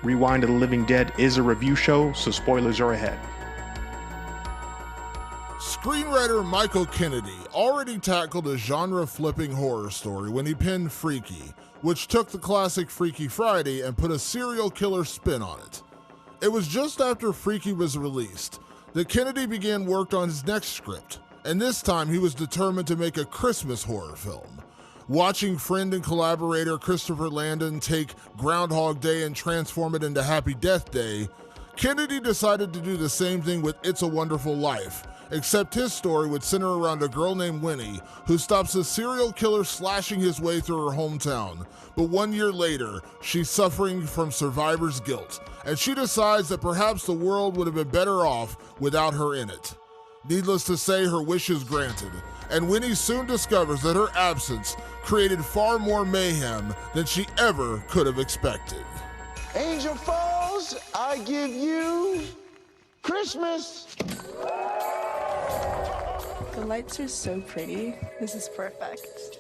Rewind of the Living Dead is a review show, so spoilers are ahead. Screenwriter Michael Kennedy already tackled a genre-flipping horror story when he penned Freaky, which took the classic Freaky Friday and put a serial killer spin on it. It was just after Freaky was released that Kennedy began work on his next script, and this time he was determined to make a Christmas horror film. Watching friend and collaborator Christopher Landon take Groundhog Day and transform it into Happy Death Day, Kennedy decided to do the same thing with It's a Wonderful Life, except his story would center around a girl named Winnie who stops a serial killer slashing his way through her hometown. But 1 year later, she's suffering from survivor's guilt, and she decides that perhaps the world would have been better off without her in it. Needless to say, her wish is granted, and Winnie soon discovers that her absence created far more mayhem than she ever could have expected. Angel Falls, I give you Christmas. The lights are so pretty. This is perfect.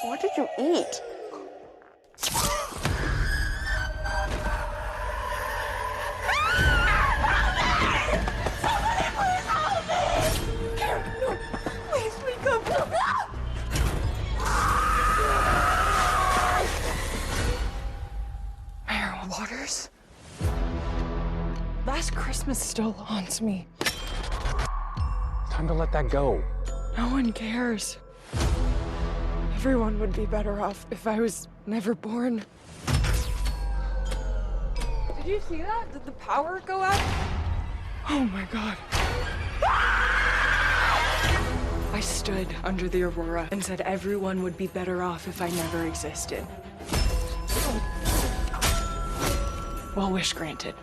What did you eat? Waters? Last Christmas still haunts me. Time to let that go. No one cares. Everyone would be better off if I was never born. Did you see that? Did the power go out? Oh my God. I stood under the aurora and said everyone would be better off if I never existed. Well, wish granted.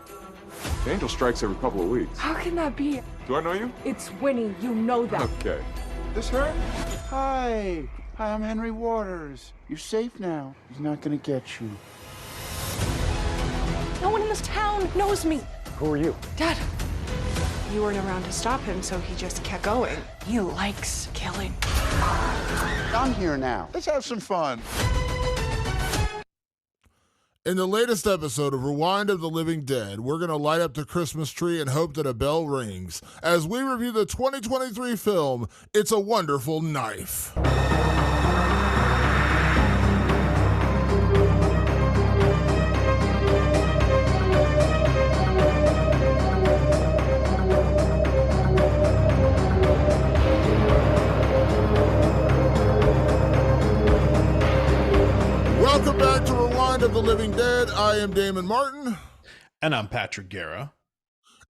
The angel strikes every couple of weeks. How can that be? Do I know you? It's Winnie, you know that. Okay. This her? Hi, I'm Henry Waters. You're safe now. He's not gonna get you. No one in this town knows me. Who are you? Dad. You weren't around to stop him, so he just kept going. He likes killing. I'm here now. Let's have some fun. In the latest episode of Rewind of the Living Dead, we're going to light up the Christmas tree and hope that a bell rings as we review the 2023 film, It's a Wonderful Knife. Welcome back to Rewind of the Living Dead. I am Damon Martin. And I'm Patrick Guerra.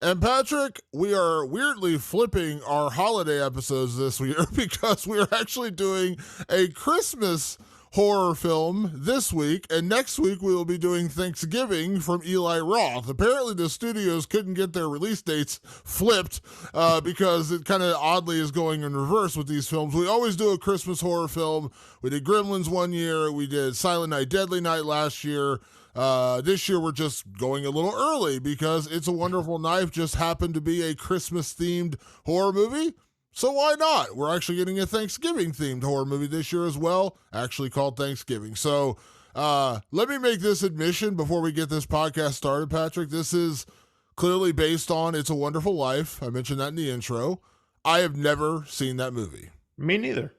And Patrick, we are weirdly flipping our holiday episodes this year because we are actually doing a Christmas horror film this week, and next week we will be doing Thanksgiving from Eli Roth. Apparently the studios couldn't get their release dates flipped because it kind of oddly is going in reverse with these films. We always do a Christmas horror film. We did Gremlins one year. We did Silent Night, Deadly Night last year. This year we're just going a little early because It's a Wonderful Knife just happened to be a Christmas-themed horror movie. So why not? We're actually getting a Thanksgiving-themed horror movie this year as well, actually called Thanksgiving. So let me make this admission before we get this podcast started, Patrick. This is clearly based on It's a Wonderful Life. I mentioned that in the intro. I have never seen that movie. Me neither.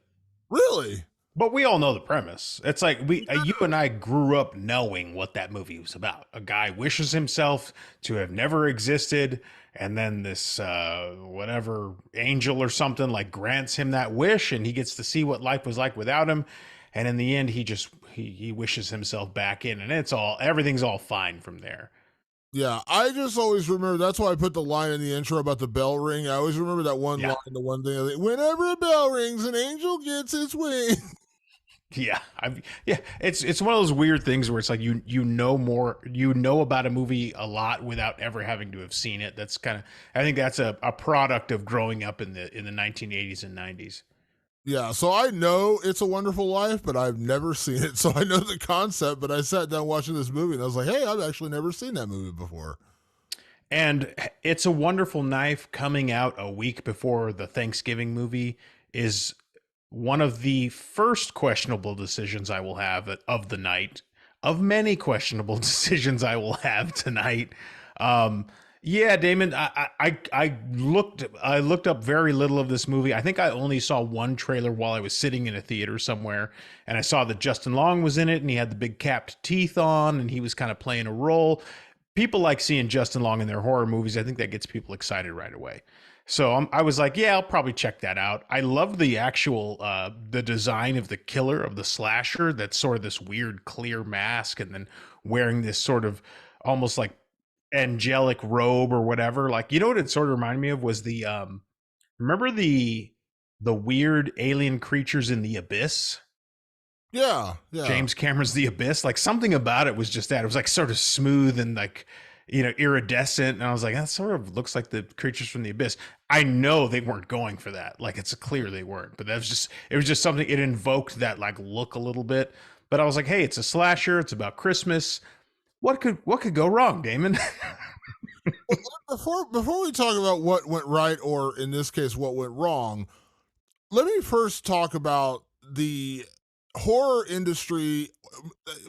Really? But we all know the premise. It's like you and I grew up knowing what that movie was about. A guy wishes himself to have never existed, and then this whatever angel or something like grants him that wish, and he gets to see what life was like without him. And in the end, he wishes himself back in, and everything's all fine from there. Yeah, I just always remember, that's why I put the line in the intro about the bell ring. I always remember that one line, the one thing, like, whenever a bell rings, an angel gets its wing. Yeah, it's one of those weird things where it's like you know about a movie a lot without ever having to have seen it. That's kind of, I think that's a product of growing up in the 1980s and 90s. Yeah, so I know It's a Wonderful Life, but I've never seen it. So I know the concept, but I sat down watching this movie and I was like, hey, I've actually never seen that movie before. And It's a Wonderful Knife coming out a week before the Thanksgiving movie is one of the first questionable decisions I will have of the night, of many questionable decisions I will have tonight. Yeah, Damon, I looked up very little of this movie. I think I only saw one trailer while I was sitting in a theater somewhere, and I saw that Justin Long was in it, and he had the big capped teeth on, and he was kind of playing a role. People like seeing Justin Long in their horror movies. I think that gets people excited right away. So I was like, yeah, I'll probably check that out. I love the actual the design of the killer, of the slasher. That's sort of this weird clear mask, and then wearing this sort of almost like angelic robe or whatever. Like, you know what it sort of reminded me of was the remember the weird alien creatures in the Abyss? Yeah, yeah. James Cameron's The Abyss. Like, something about it was just that. It was like sort of smooth and like, you know, iridescent. And I was like, that sort of looks like the creatures from the Abyss. I know they weren't going for that. Like, it's clear they weren't, but it was just something, it invoked that like look a little bit. But I was like, hey, it's a slasher. It's about Christmas. What could go wrong, Damon? Before we talk about what went right, or in this case, what went wrong, let me first talk about the horror industry,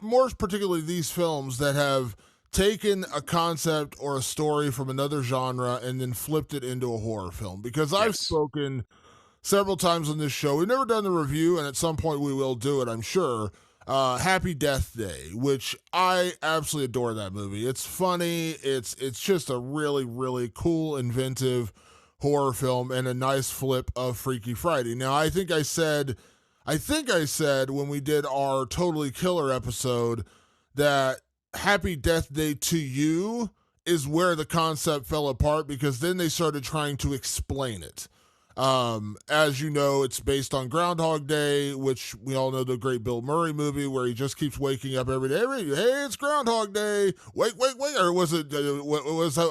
more particularly these films that have taken a concept or a story from another genre and then flipped it into a horror film. Because I've spoken several times on this show. We've never done the review, and at some point we will do it, I'm sure. Happy Death Day, which I absolutely adore that movie. It's funny. It's just a really, really cool, inventive horror film and a nice flip of Freaky Friday. Now, I think I said when we did our Totally Killer episode that Happy Death Day 2U is where the concept fell apart, because then they started trying to explain it. As you know, it's based on Groundhog Day, which we all know, the great Bill Murray movie where he just keeps waking up every day. Hey, it's Groundhog Day. Wake. Or was it,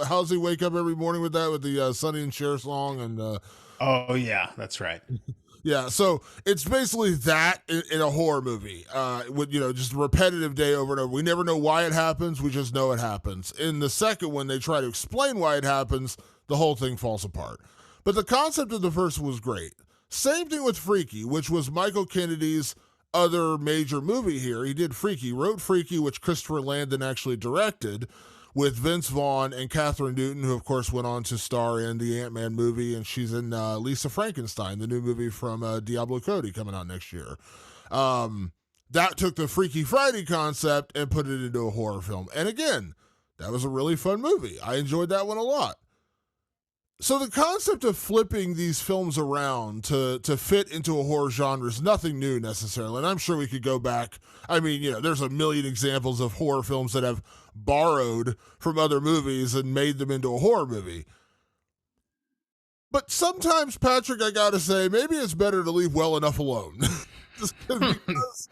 how's he wake up every morning with that, with the Sonny and Cher song? And, oh yeah, that's right. Yeah, so it's basically that in a horror movie, with, you know, just a repetitive day over and over. We never know why it happens. We just know it happens. In the second one, they try to explain why it happens. The whole thing falls apart. But the concept of the first was great. Same thing with Freaky, which was Michael Kennedy's other major movie here. He did Freaky, wrote Freaky, which Christopher Landon actually directed, with Vince Vaughn and Catherine Newton, who of course went on to star in the Ant-Man movie, and she's in Lisa Frankenstein, the new movie from Diablo Cody coming out next year. That took the Freaky Friday concept and put it into a horror film. And again, that was a really fun movie. I enjoyed that one a lot. So the concept of flipping these films around to fit into a horror genre is nothing new necessarily. And I'm sure we could go back. I mean, you know, there's a million examples of horror films that have borrowed from other movies and made them into a horror movie. But sometimes, Patrick, I gotta say, maybe it's better to leave well enough alone. Just because,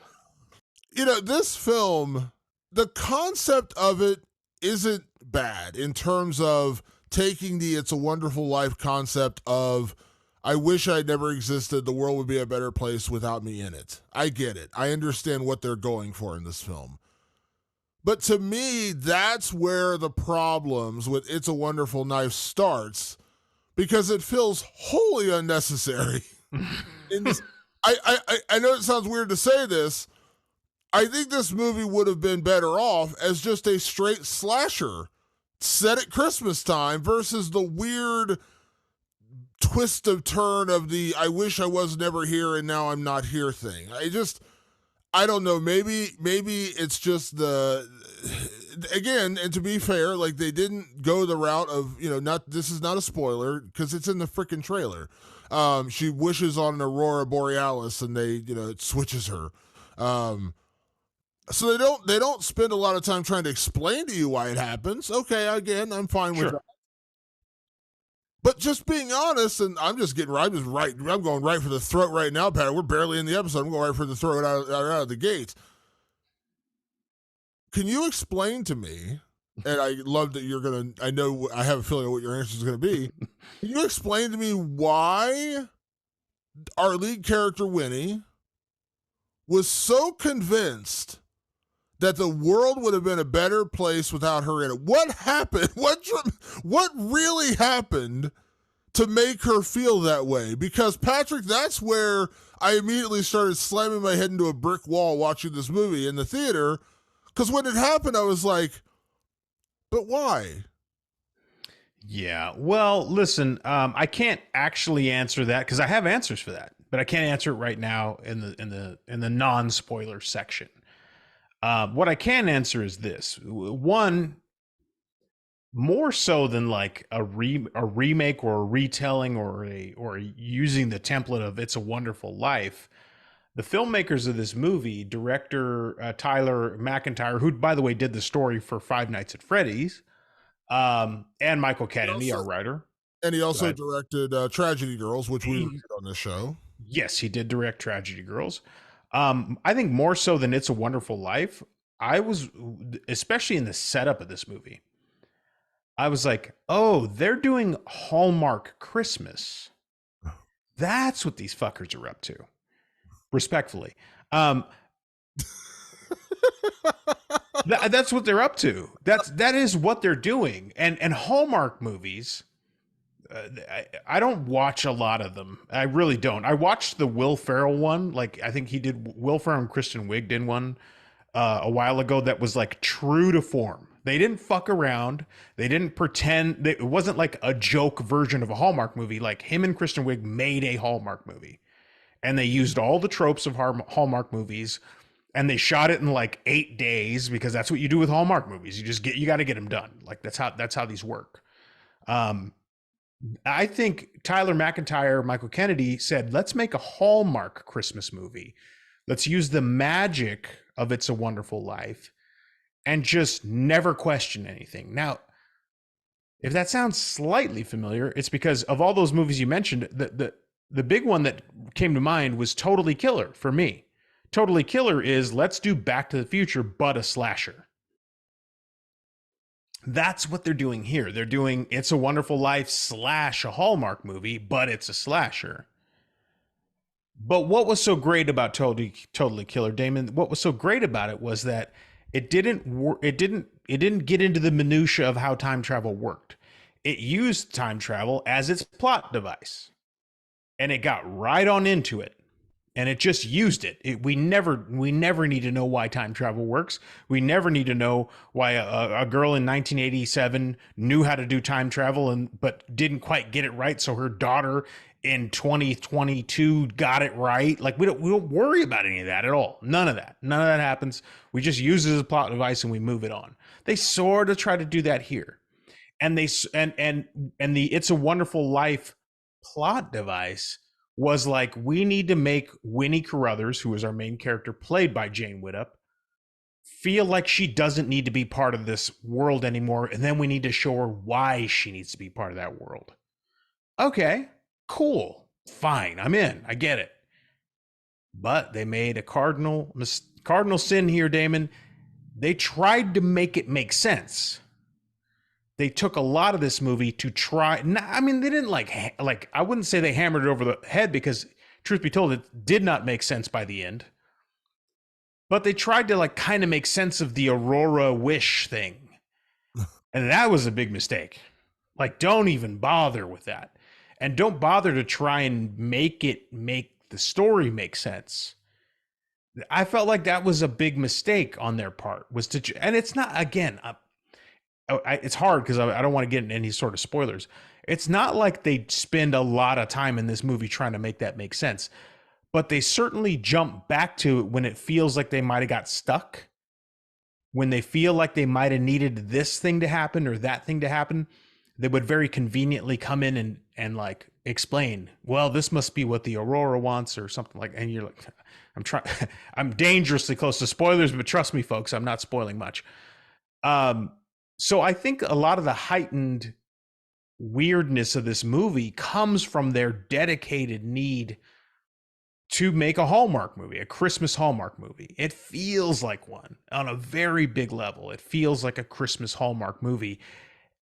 you know, this film, the concept of it isn't bad in terms of taking the It's a Wonderful Life concept of, I wish I'd never existed, the world would be a better place without me in it. I get it. I understand what they're going for in this film. But to me, that's where the problems with It's a Wonderful Life starts, because it feels wholly unnecessary. I know it sounds weird to say this. I think this movie would have been better off as just a straight slasher set at Christmas time versus the weird twist of turn of the I wish I was never here and now I'm not here thing. I don't know. Maybe it's just again, and to be fair, like, they didn't go the route of, you know, this is not a spoiler because it's in the freaking trailer. She wishes on an Aurora Borealis and it switches her. So they don't spend a lot of time trying to explain to you why it happens. Okay, again, I'm fine with that. But just being honest, and I'm going right for the throat right now, Pat. We're barely in the episode. I'm going right for the throat out of the gate. Can you explain to me, and I love that I have a feeling of what your answer is going to be. Can you explain to me why our lead character, Winnie, was so convinced that the world would have been a better place without her in it? What happened? What really happened to make her feel that way. Because, Patrick, that's where I immediately started slamming my head into a brick wall watching this movie in the theater. Because when it happened, I was like, but why? Yeah. Well, listen, I can't actually answer that because I have answers for that, but I can't answer it right now in the non-spoiler section. What I can answer is this: one, more so than like a remake or a retelling or using the template of It's a Wonderful Life. The filmmakers of this movie, director Tyler McIntyre, who by the way did the story for Five Nights at Freddy's, and Michael Kennedy, our writer. And he also directed Tragedy Girls, which we reviewed on this show. Yes, he did direct Tragedy Girls. I think more so than It's a Wonderful Life, I was, especially in the setup of this movie, I was like, oh, they're doing Hallmark Christmas. That's what these fuckers are up to. Respectfully. That's what they're up to. That is what they're doing. And Hallmark movies, I don't watch a lot of them. I really don't. I watched the Will Ferrell one. Like, I think he did, Will Ferrell and Kristen Wiig did one a while ago that was like true to form. They didn't fuck around. They didn't pretend. It wasn't like a joke version of a Hallmark movie. Like, him and Kristen Wiig made a Hallmark movie. And they used all the tropes of Hallmark movies, and they shot it in like 8 days because that's what you do with Hallmark movies. You got to get them done. Like, that's how these work. I think Tyler McIntyre, Michael Kennedy said, let's make a Hallmark Christmas movie. Let's use the magic of It's a Wonderful Life and just never question anything. Now, if that sounds slightly familiar, it's because of all those movies you mentioned, the big one that came to mind was Totally Killer for me. Totally Killer is, let's do Back to the Future, but a slasher. That's what they're doing here. They're doing It's a Wonderful Life / a Hallmark movie, but it's a slasher. But what was so great about Totally Killer, Damon? What was so great about it was that it didn't get into the minutia of how time travel worked. It used time travel as its plot device. And it got right on into it, and it just used it. We never need to know why time travel works. We never need to know why a girl in 1987 knew how to do time travel but didn't quite get it right. So her daughter in 2022 got it right. Like, we don't worry about any of that at all. None of that happens. We just use it as a plot device and we move it on. They sort of try to do that here, and the It's a Wonderful Life plot device was like, we need to make Winnie Carruthers, who is our main character played by Jane Widdop, feel like she doesn't need to be part of this world anymore, and then we need to show her why she needs to be part of that world. Okay, cool, fine, I'm in, I get it. But they made a cardinal sin here, Damon. They tried to make it make sense. They took a lot of this movie to try. I mean, they didn't like, I wouldn't say they hammered it over the head, because truth be told, it did not make sense by the end. But they tried to like kind of make sense of the Aurora wish thing. And that was a big mistake. Like, don't even bother with that. And don't bother to try and make the story make sense. I felt like that was a big mistake on their part, and it's not, again, it's hard because I don't want to get into any sort of spoilers. It's not like they spend a lot of time in this movie trying to make that make sense, but they certainly jump back to it when it feels like they might have got stuck, when they feel like they might have needed this thing to happen or that thing to happen. They would very conveniently come in and like explain, well, this must be what the Aurora wants or something like, and you're like, I'm dangerously close to spoilers, but trust me, folks, I'm not spoiling much. So I think a lot of the heightened weirdness of this movie comes from their dedicated need to make a Hallmark movie, a Christmas Hallmark movie. It feels like one on a very big level. It feels like a Christmas Hallmark movie.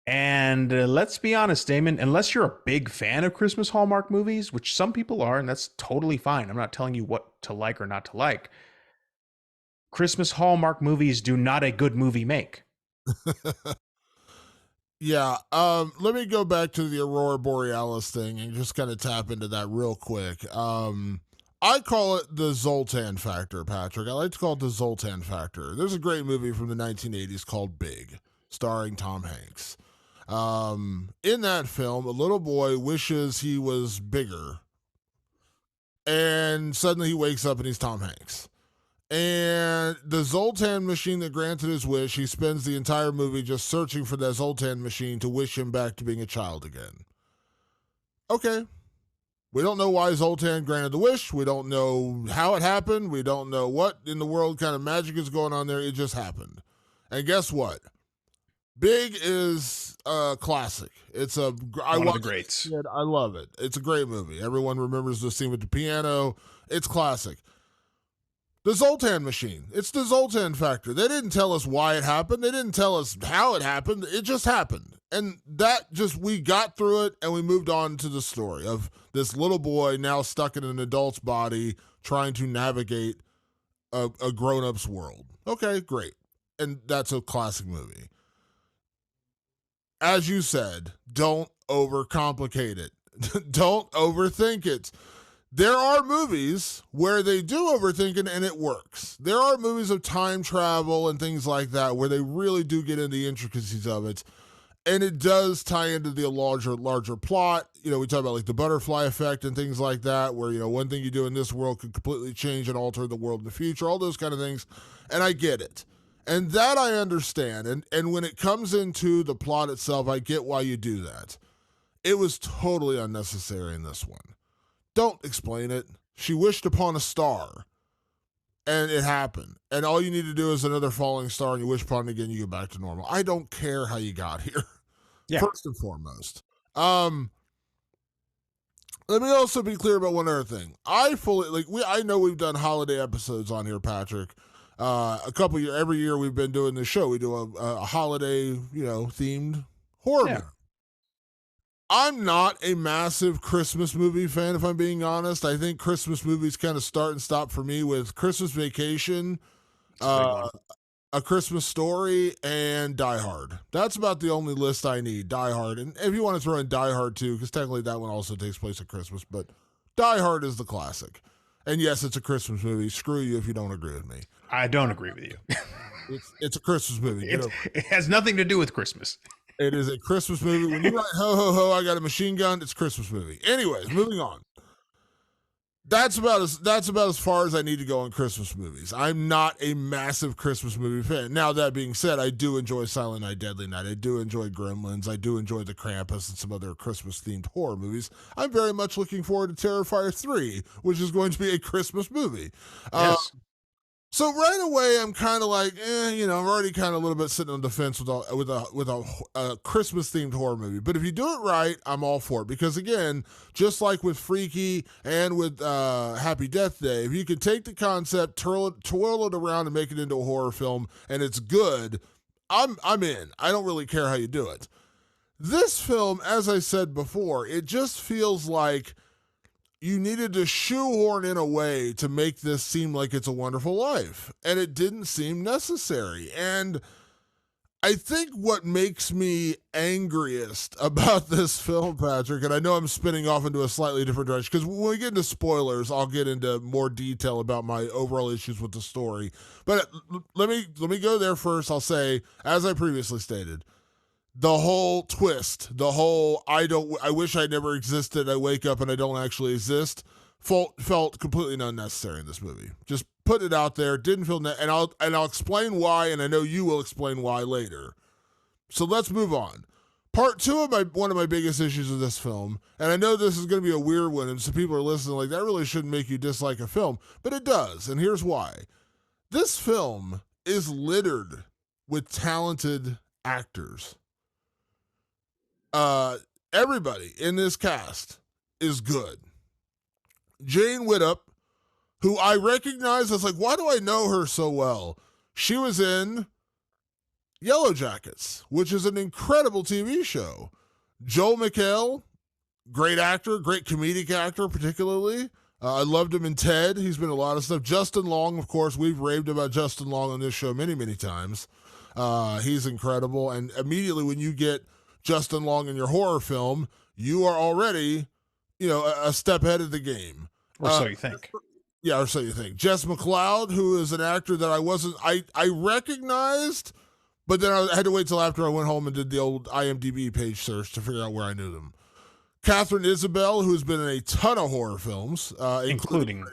And let's be honest, Damon, unless you're a big fan of Christmas Hallmark movies, which some people are, and that's totally fine. I'm not telling you what to like or not to like. Christmas Hallmark movies do not a good movie make. Yeah, let me go back to the Aurora Borealis thing and just kind of tap into that real quick. I call it the Zoltan factor, Patrick. I like to call it the Zoltan factor. There's a great movie from the 1980s called Big, starring Tom Hanks. In that film, a little boy wishes he was bigger, and suddenly he wakes up and he's Tom Hanks. And the Zoltan machine that granted his wish, he spends the entire movie just searching for that Zoltan machine to wish him back to being a child again. Okay. We don't know why Zoltan granted the wish. We don't know how it happened. We don't know what in the world kind of magic is going on there. It just happened. And guess what? Big is a classic. It's one of the greats. I love it. It's a great movie. Everyone remembers the scene with the piano. It's classic. The Zoltan machine. It's the Zoltan factor. They didn't tell us why it happened. They didn't tell us how it happened. It just happened. And we got through it and we moved on to the story of this little boy now stuck in an adult's body trying to navigate a grown-up's world. Okay, great. And that's a classic movie. As you said, don't overcomplicate it. Don't overthink it. There are movies where they do overthink it and it works. There are movies of time travel and things like that where they really do get into the intricacies of it. And it does tie into the larger plot. We talk about like the butterfly effect and things like that, where, one thing you do in this world could completely change and alter the world in the future, all those kind of things. And I get it. And that I understand. And when it comes into the plot itself, I get why you do that. It was totally unnecessary in this one. Don't explain it. She wished upon a star, and it happened. And all you need to do is another falling star, and you wish upon it again, you go back to normal. I don't care how you got here. Yeah. First and foremost. Let me also be clear about one other thing. I know we've done holiday episodes on here, Patrick. Every year we've been doing this show. We do a holiday, themed horror movie. I'm not a massive Christmas movie fan, if I'm being honest. I think Christmas movies kind of start and stop for me with Christmas Vacation, A Christmas Story, and Die Hard. That's about the only list I need, Die Hard. And if you want to throw in Die Hard too, because technically that one also takes place at Christmas, but Die Hard is the classic. And yes, it's a Christmas movie. Screw you if you don't agree with me. I don't agree with you. It's a Christmas movie. It has nothing to do with Christmas. It is a Christmas movie. When you write ho ho ho, I got a machine gun, it's a Christmas movie. Anyways, moving on. That's about as far as I need to go on Christmas movies. I'm not a massive Christmas movie fan. Now, that being said, I do enjoy Silent Night, Deadly Night. I do enjoy Gremlins. I do enjoy The Krampus and some other Christmas-themed horror movies. I'm very much looking forward to Terrifier 3, which is going to be a Christmas movie. Yes. So right away, I'm kind of like, I'm already kind of a little bit sitting on the fence with a Christmas-themed horror movie. But if you do it right, I'm all for it. Because again, just like with Freaky and with Happy Death Day, if you can take the concept, twirl it around and make it into a horror film, and it's good, I'm in. I don't really care how you do it. This film, as I said before, it just feels like you needed to shoehorn in a way to make this seem like It's a Wonderful Life, and it didn't seem necessary. And I think what makes me angriest about this film, Patrick, and I know I'm spinning off into a slightly different direction, because when we get into spoilers, I'll get into more detail about my overall issues with the story. But let me go there first. I'll say, as I previously stated, the whole twist, the whole I wish I never existed, I wake up and I don't actually exist, felt completely unnecessary in this movie. Just put it out there, didn't feel and I'll explain why, and I know you will explain why later. So let's move on. Part two of one of my biggest issues with this film, and I know this is going to be a weird one, and some people are listening like, that really shouldn't make you dislike a film, but it does, and here's why. This film is littered with talented actors. Everybody in this cast is good. Jane Widdop, who I recognize as like, why do I know her so well? She was in Yellow Jackets, which is an incredible TV show. Joel McHale, great actor, great comedic actor, particularly. I loved him in Ted. He's been in a lot of stuff. Justin Long, of course, we've raved about Justin Long on this show many, many times. He's incredible. And immediately when you get Justin Long in your horror film, you are already, a step ahead of the game. Or so you think. Yeah, or so you think. Jess McLeod, who is an actor that I recognized, but then I had to wait till after I went home and did the old IMDb page search to figure out where I knew them. Catherine Isabel, who's been in a ton of horror films, including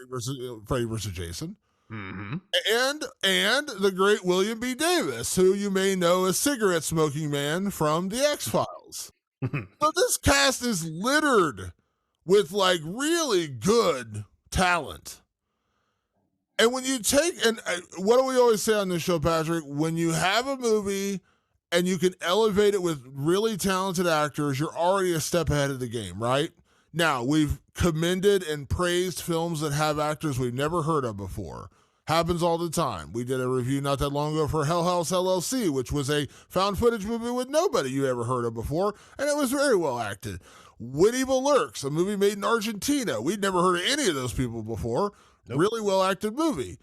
Freddy vs. Jason. Mm-hmm. And the great William B. Davis, who you may know as Cigarette Smoking Man from The X-Files. So this cast is littered with like really good talent. And when you take, and what do we always say on this show, Patrick? When you have a movie and you can elevate it with really talented actors, you're already a step ahead of the game, right? Now, we've commended and praised films that have actors we've never heard of before. Happens all the time. We did a review not that long ago for Hell House LLC, which was a found footage movie with nobody you ever heard of before, and it was very well acted. When Evil Lurks, a movie made in Argentina. We'd never heard of any of those people before. Nope. Really well acted movie.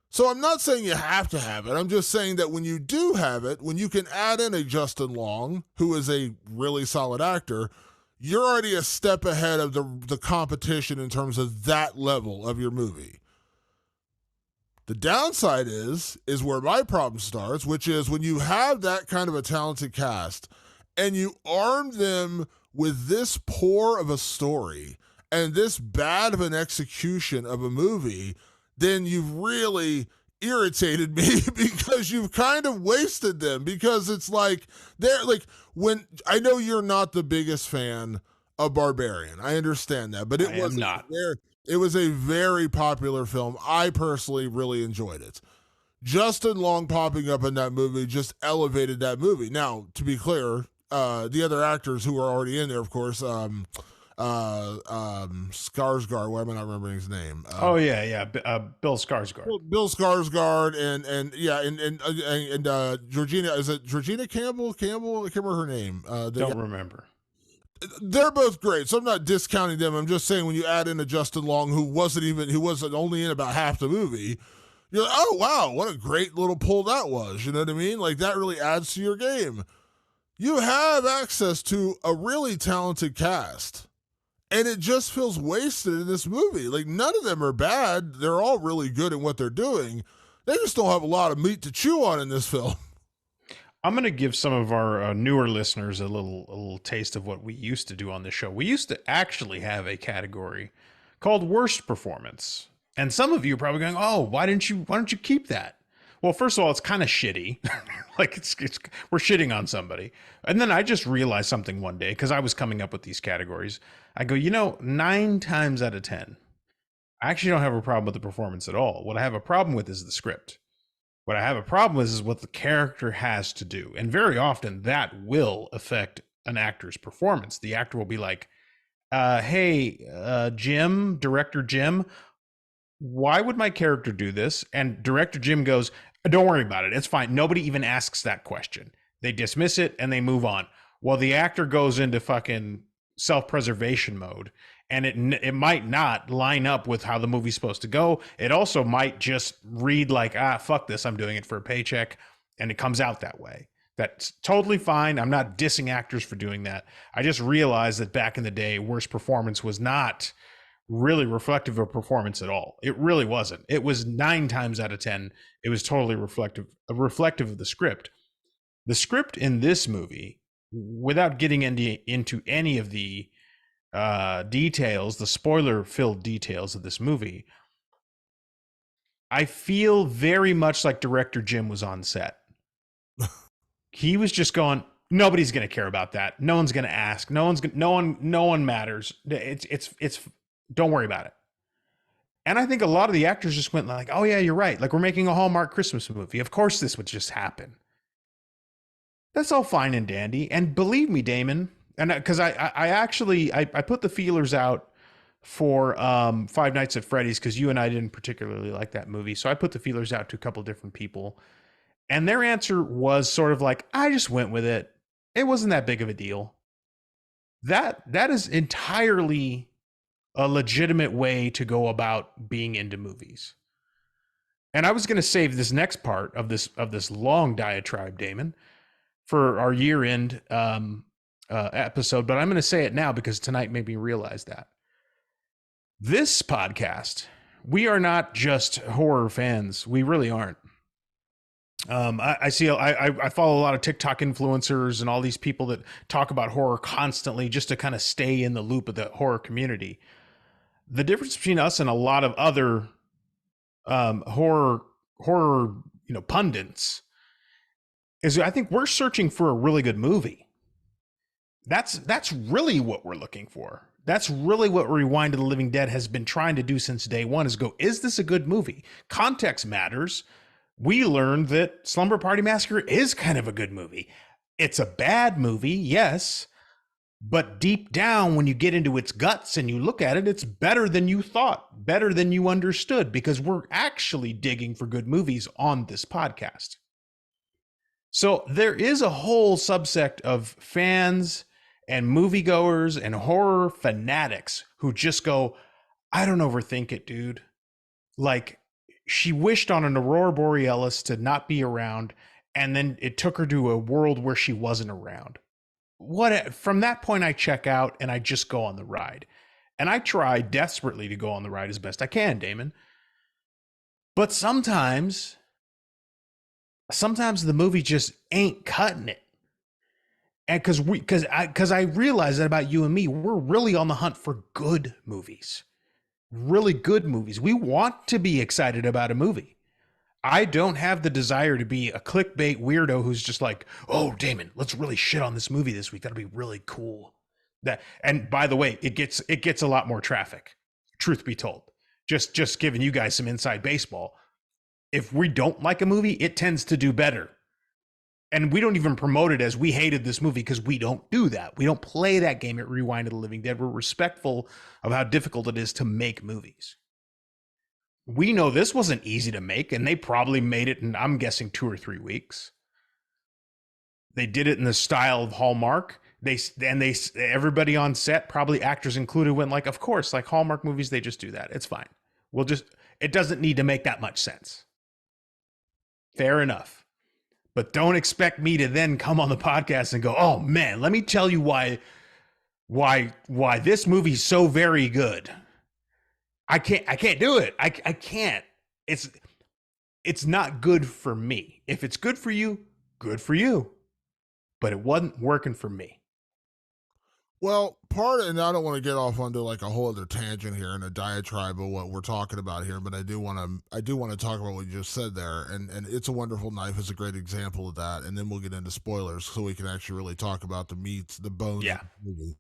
So I'm not saying you have to have it. I'm just saying that when you do have it, when you can add in a Justin Long, who is a really solid actor, you're already a step ahead of the competition in terms of that level of your movie. The downside is where my problem starts, which is when you have that kind of a talented cast and you arm them with this poor of a story and this bad of an execution of a movie, then you've really irritated me because you've kind of wasted them. Because it's like, they're like, when I know you're not the biggest fan of Barbarian, I understand that, but it was a very popular film. I personally really enjoyed it. Justin Long popping up in that movie just elevated that movie. Now, to be clear, the other actors who are already in there, of course, Skarsgård. Why am I not remembering his name? Bill Skarsgård. Bill Skarsgård and Georgina. Is it Georgina Campbell? I can't remember her name. Don't remember. They're both great, so I'm not discounting them. I'm just saying when you add in a Justin Long who wasn't only in about half the movie, you're like, oh wow, what a great little pull that was. You know what I mean? Like that really adds to your game. You have access to a really talented cast. And it just feels wasted in this movie. Like, none of them are bad. They're all really good at what they're doing. They just don't have a lot of meat to chew on in this film. I'm going to give some of our newer listeners a little taste of what we used to do on this show. We used to actually have a category called Worst Performance. And some of you are probably going, oh, why don't you keep that? Well, first of all, it's kind of shitty. Like we're shitting on somebody. And then I just realized something one day because I was coming up with these categories. I go, 9 times out of 10, I actually don't have a problem with the performance at all. What I have a problem with is the script. What I have a problem with is what the character has to do. And very often that will affect an actor's performance. The actor will be like, hey, Jim, Director Jim, why would my character do this? And Director Jim goes, don't worry about it. It's fine. Nobody even asks that question. They dismiss it and they move on. Well, the actor goes into fucking self-preservation mode, and it might not line up with how the movie's supposed to go. It also might just read like, fuck this, I'm doing it for a paycheck, and it comes out that way. That's totally fine. I'm not dissing actors for doing that. I just realized that back in the day, Worst Performance was not really reflective of performance at all. It really wasn't. It was 9 times out of 10. It was totally reflective of the script. The script in this movie, without getting into any of the details, the spoiler-filled details of this movie, I feel very much like Director Jim was on set. He was just going, nobody's going to care about that. No one's going to ask. No one matters. It's don't worry about it. And I think a lot of the actors just went like, oh yeah, you're right. Like, we're making a Hallmark Christmas movie. Of course this would just happen. That's all fine and dandy. And believe me, Damon, and because I put the feelers out for Five Nights at Freddy's, because you and I didn't particularly like that movie. So I put the feelers out to a couple different people. And their answer was sort of like, I just went with it. It wasn't that big of a deal. That is entirely a legitimate way to go about being into movies. And I was going to save this next part of this long diatribe, Damon, for our year-end episode, but I'm going to say it now because tonight made me realize that. This podcast, we are not just horror fans. We really aren't. I follow a lot of TikTok influencers and all these people that talk about horror constantly just to kind of stay in the loop of the horror community. The difference between us and a lot of other horror pundits is I think we're searching for a really good movie. That's really what we're looking for. That's really what Rewind to the Living Dead has been trying to do since day one, is go, is this a good movie? Context matters. We learned that Slumber Party Massacre is kind of a good movie. It's a bad movie, yes, but deep down, when you get into its guts and you look at it, it's better than you thought, better than you understood, because we're actually digging for good movies on this podcast. So there is a whole subsect of fans and moviegoers and horror fanatics who just go, I don't overthink it, dude. Like, she wished on an Aurora Borealis to not be around, and then it took her to a world where she wasn't around. From that point, I check out and I just go on the ride. And I try desperately to go on the ride as best I can, Damon. But sometimes the movie just ain't cutting it. And because I realize that about you and me, we're really on the hunt for good movies, really good movies. We want to be excited about a movie. I don't have the desire to be a clickbait weirdo who's just like, oh, Damon, let's really shit on this movie this week. That'll be really cool. And by the way, it gets a lot more traffic. Truth be told, just giving you guys some inside baseball. If we don't like a movie, it tends to do better. And we don't even promote it as we hated this movie, because we don't do that. We don't play that game at Rewind to the Living Dead. We're respectful of how difficult it is to make movies. We know this wasn't easy to make, and they probably made it in, I'm guessing, 2 or 3 weeks. They did it in the style of Hallmark. Everybody on set, probably actors included, went like, of course, like Hallmark movies, they just do that. It's fine. It doesn't need to make that much sense. Fair enough. But don't expect me to then come on the podcast and go, oh man, let me tell you why this movie's so very good. I can't do it. I can't. It's not good for me. If it's good for you, good for you. But it wasn't working for me. Well, and I don't want to get off onto like a whole other tangent here and a diatribe of what we're talking about here, but I do want to talk about what you just said there, and It's a Wonderful Knife is a great example of that, and then we'll get into spoilers so we can actually really talk about the meat, the bones of the movie.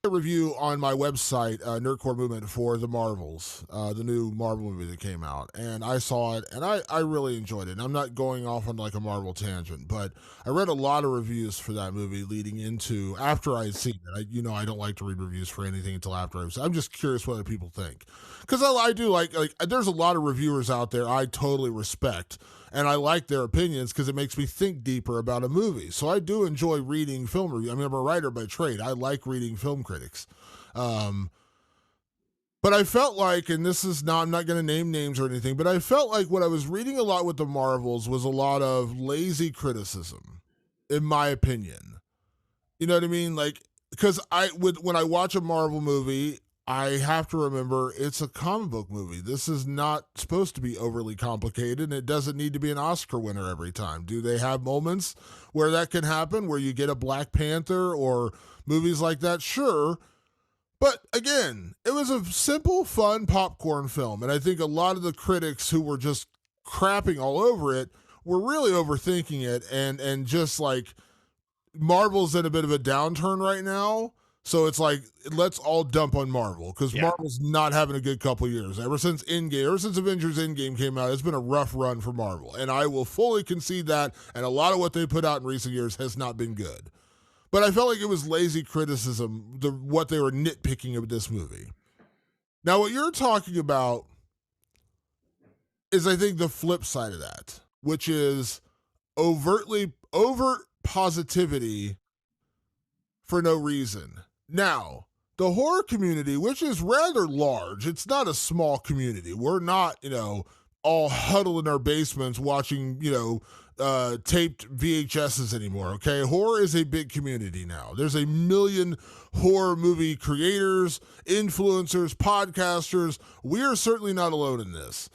A review on my website, Nerdcore Movement, for The Marvels, the new Marvel movie that came out, and I saw it, and I really enjoyed it. And I'm not going off on like a Marvel tangent, but I read a lot of reviews for that movie leading into after I had seen it. I don't like to read reviews for anything until after I've seen it. I'm just curious what other people think, because I do like there's a lot of reviewers out there I totally respect. And I like their opinions because it makes me think deeper about a movie. So I do enjoy reading film reviews. I mean, I'm a writer by trade. I like reading film critics. But I felt like, and this is not, I'm not going to name names or anything, but I felt like what I was reading a lot with the Marvels was a lot of lazy criticism, in my opinion. You know what I mean? Like, because when I watch a Marvel movie, I have to remember it's a comic book movie. This is not supposed to be overly complicated, and it doesn't need to be an Oscar winner every time. Do they have moments where that can happen, where you get a Black Panther or movies like that? Sure. But again, it was a simple, fun popcorn film, and I think a lot of the critics who were just crapping all over it were really overthinking it, and just like Marvel's in a bit of a downturn right now. So it's like, let's all dump on Marvel, because Marvel's not having a good couple years. Ever since Avengers Endgame came out, it's been a rough run for Marvel. And I will fully concede that, and a lot of what they put out in recent years has not been good. But I felt like it was lazy criticism, what they were nitpicking of this movie. Now, what you're talking about is, I think, the flip side of that, which is overt positivity for no reason. Now, the horror community, which is rather large, it's not a small community. We're not, all huddled in our basements watching, taped VHSs anymore. Okay, horror is a big community now. There's a million horror movie creators, influencers, podcasters. We are certainly not alone in this.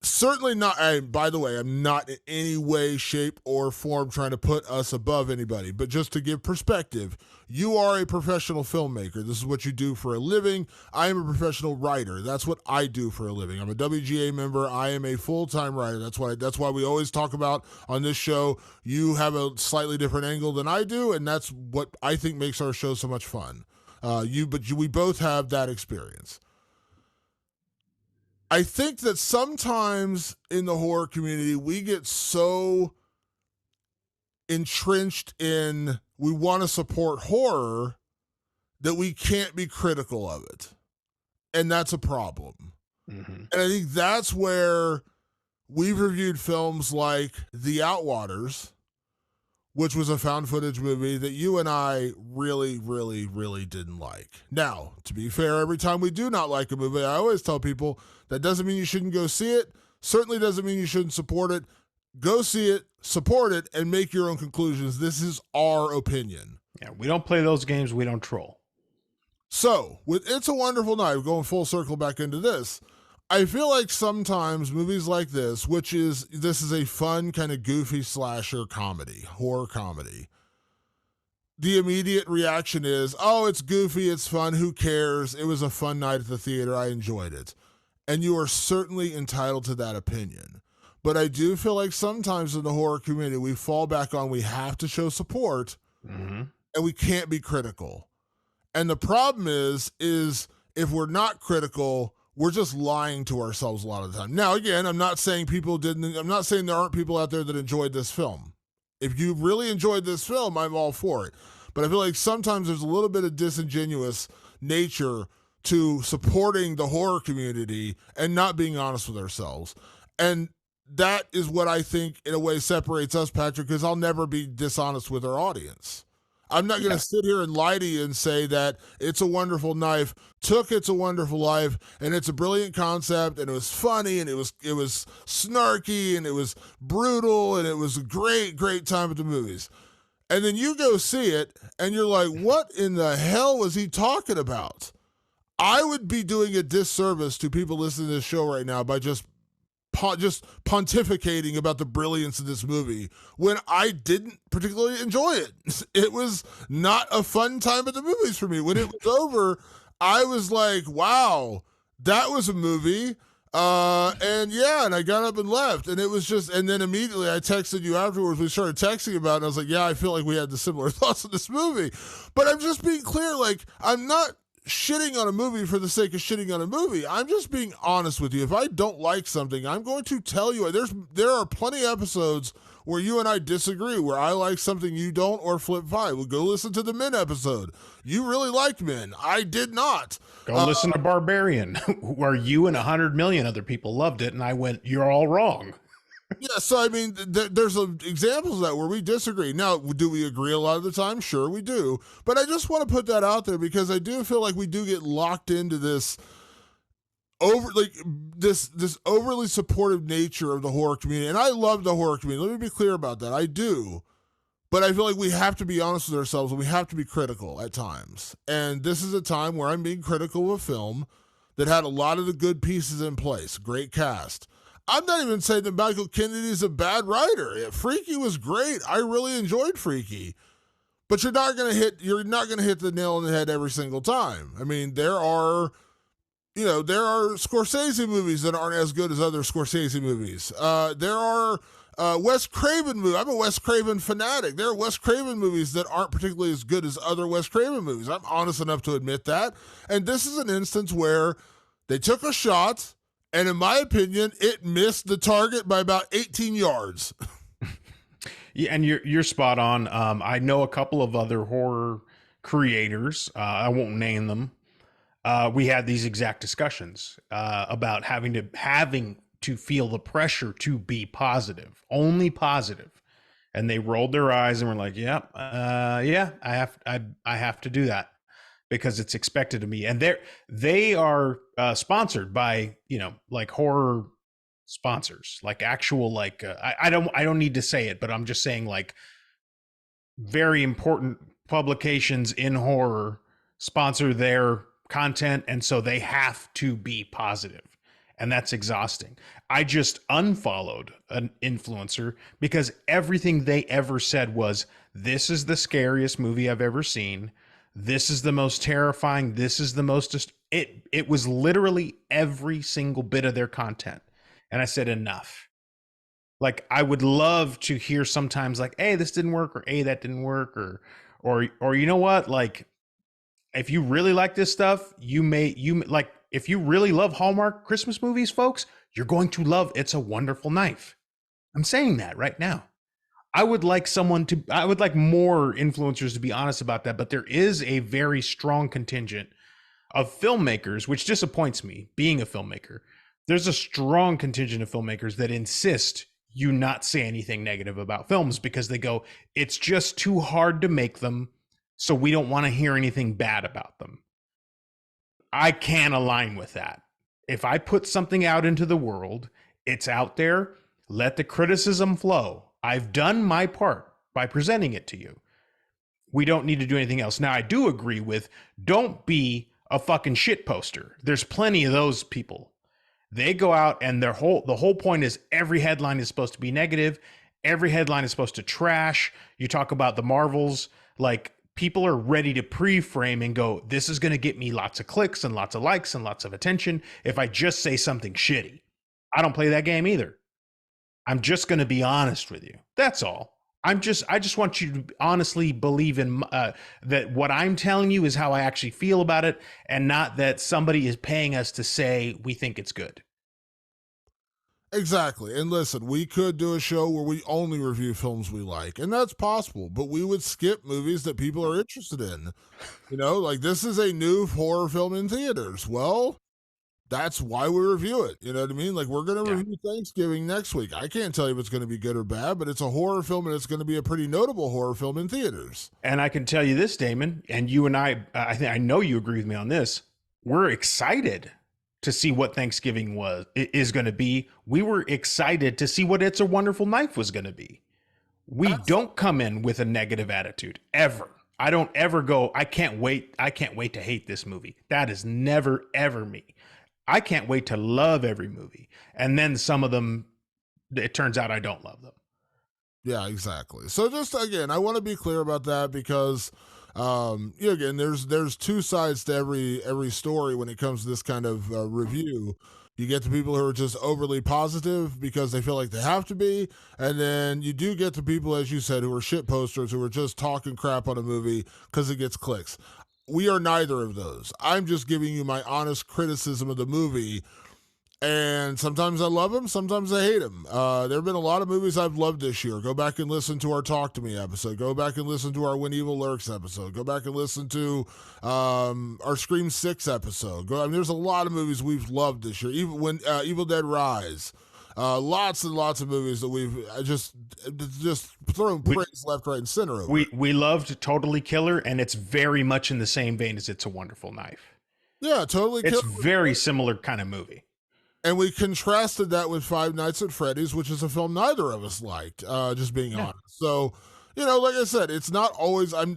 Certainly not. By the way, I'm not in any way, shape, or form trying to put us above anybody, but just to give perspective, you are a professional filmmaker. This is what you do for a living. I am a professional writer. That's what I do for a living. I'm a WGA member. I am a full-time writer. That's why we always talk about on this show, you have a slightly different angle than I do, and that's what I think makes our show so much fun. We both have that experience. I think that sometimes in the horror community, we get so entrenched in we want to support horror that we can't be critical of it. And that's a problem. Mm-hmm. And I think that's where we've reviewed films like The Outwaters, which was a found footage movie that you and I really, really, really didn't like. Now, to be fair, every time we do not like a movie, I always tell people that doesn't mean you shouldn't go see it. Certainly doesn't mean you shouldn't support it. Go see it, support it, and make your own conclusions. This is our opinion. Yeah, we don't play those games. We don't troll. So, with It's a Wonderful Night, going full circle back into this, I feel like sometimes movies like this is a fun kind of goofy slasher comedy, horror comedy. The immediate reaction is, oh, it's goofy, it's fun, who cares? It was a fun night at the theater, I enjoyed it. And you are certainly entitled to that opinion. But I do feel like sometimes in the horror community, we fall back on we have to show support, and we can't be critical. And the problem is if we're not critical, we're just lying to ourselves a lot of the time. Now, again, I'm not saying there aren't people out there that enjoyed this film. If you really enjoyed this film, I'm all for it. But I feel like sometimes there's a little bit of disingenuous nature to supporting the horror community and not being honest with ourselves. And that is what I think, in a way, separates us, Patrick, because I'll never be dishonest with our audience. I'm not going to sit here and lie to you and say that It's a Wonderful Knife took It's a Wonderful Life and it's a brilliant concept and it was funny and it was snarky and it was brutal and it was a great, great time at the movies. And then you go see it and you're like, what in the hell was he talking about? I would be doing a disservice to people listening to this show right now by just pontificating about the brilliance of this movie when I didn't particularly enjoy it. It was not a fun time at the movies for me. When it was over, I was like, wow, that was a movie. And I got up and left. And it was just, and then immediately I texted you afterwards. We started texting about it. And I was like, yeah, I feel like we had the similar thoughts of this movie. But I'm just being clear, like, I'm not shitting on a movie for the sake of shitting on a movie. I'm just being honest with you. If I don't like something, I'm going to tell you. There are plenty of episodes where you and I disagree, where I like something you don't, or flip five. We'll go listen to the Men episode. You really liked Men. I did not. Go listen to Barbarian, where you and 100 million other people loved it, and I went, you're all wrong. Yeah, so I mean, there's examples of that where we disagree. Now, do we agree a lot of the time? Sure, we do. But I just want to put that out there because I do feel like we do get locked into this this overly supportive nature of the horror community. And I love the horror community. Let me be clear about that. I do. But I feel like we have to be honest with ourselves and we have to be critical at times. And this is a time where I'm being critical of a film that had a lot of the good pieces in place. Great cast. I'm not even saying that Michael Kennedy is a bad writer. Freaky was great. I really enjoyed Freaky. But you're not going to hit the nail on the head every single time. I mean, there are Scorsese movies that aren't as good as other Scorsese movies. There are Wes Craven movies. I'm a Wes Craven fanatic. There are Wes Craven movies that aren't particularly as good as other Wes Craven movies. I'm honest enough to admit that. And this is an instance where they took a shot, and in my opinion, it missed the target by about 18 yards. Yeah, and you're spot on. I know a couple of other horror creators. I won't name them. We had these exact discussions about having to feel the pressure to be positive, only positive, and they rolled their eyes and were like, I have to do that because it's expected of me. And they are sponsored by, like horror sponsors, like actual, like I don't need to say it, but I'm just saying like very important publications in horror sponsor their content, and so they have to be positive, and that's exhausting. I just unfollowed an influencer because everything they ever said was, this is the scariest movie I've ever seen, this is the most terrifying, this is the most it was literally every single bit of their content. And I said, enough. Like, I would love to hear sometimes like, hey, this didn't work, or hey, that didn't work, or you know what, like, if you really like this stuff, you like, if you really love Hallmark Christmas movies, folks, you're going to love It's a Wonderful Knife. I'm saying that right now. I would like more influencers to be honest about that, but there is a very strong contingent of filmmakers, which disappoints me being a filmmaker. There's a strong contingent of filmmakers that insist you not say anything negative about films because they go, it's just too hard to make them, so we don't want to hear anything bad about them. I can't align with that. If I put something out into the world, it's out there, let the criticism flow. I've done my part by presenting it to you. We don't need to do anything else. Now, I do agree with, don't be a fucking shit poster. There's plenty of those people. They go out and the whole point is every headline is supposed to be negative. Every headline is supposed to trash. You talk about the Marvels, like, people are ready to pre-frame and go, this is going to get me lots of clicks and lots of likes and lots of attention if I just say something shitty. I don't play that game either. I'm just going to be honest with you. That's all. I just want you to honestly believe in that what I'm telling you is how I actually feel about it, and not that somebody is paying us to say we think it's good. Exactly. And listen, we could do a show where we only review films we like, and that's possible, but we would skip movies that people are interested in. You know, like, this is a new horror film in theaters. Well, that's why we review it. You know what I mean? Like, we're going to review Thanksgiving next week. I can't tell you if it's going to be good or bad, but it's a horror film, and it's going to be a pretty notable horror film in theaters. And I can tell you this, Damon, and you and I know you agree with me on this. We're excited to see what Thanksgiving is going to be. We were excited to see what It's a Wonderful Knife was going to be. We don't come in with a negative attitude ever. I don't ever go, I can't wait to hate this movie. That is never, ever me. I can't wait to love every movie. And then some of them, it turns out I don't love them. Yeah, exactly. So just, again, I want to be clear about that because, again, there's two sides to every story when it comes to this kind of review. You get the people who are just overly positive because they feel like they have to be. And then you do get the people, as you said, who are shit posters, who are just talking crap on a movie because it gets clicks. We are neither of those. I'm just giving you my honest criticism of the movie. And sometimes I love them, sometimes I hate them. There have been a lot of movies I've loved this year. Go back and listen to our Talk to Me episode. Go back and listen to our When Evil Lurks episode. Go back and listen to our Scream 6 episode. There's a lot of movies we've loved this year. Even when Evil Dead Rise. Lots and lots of movies that we've just thrown praise left, right, and center over. We loved Totally Killer, and it's very much in the same vein as It's a Wonderful Knife. Yeah, Totally Killer. It's very similar kind of movie. And we contrasted that with Five Nights at Freddy's, which is a film neither of us liked, just being honest. So, like I said, it's not always, I'm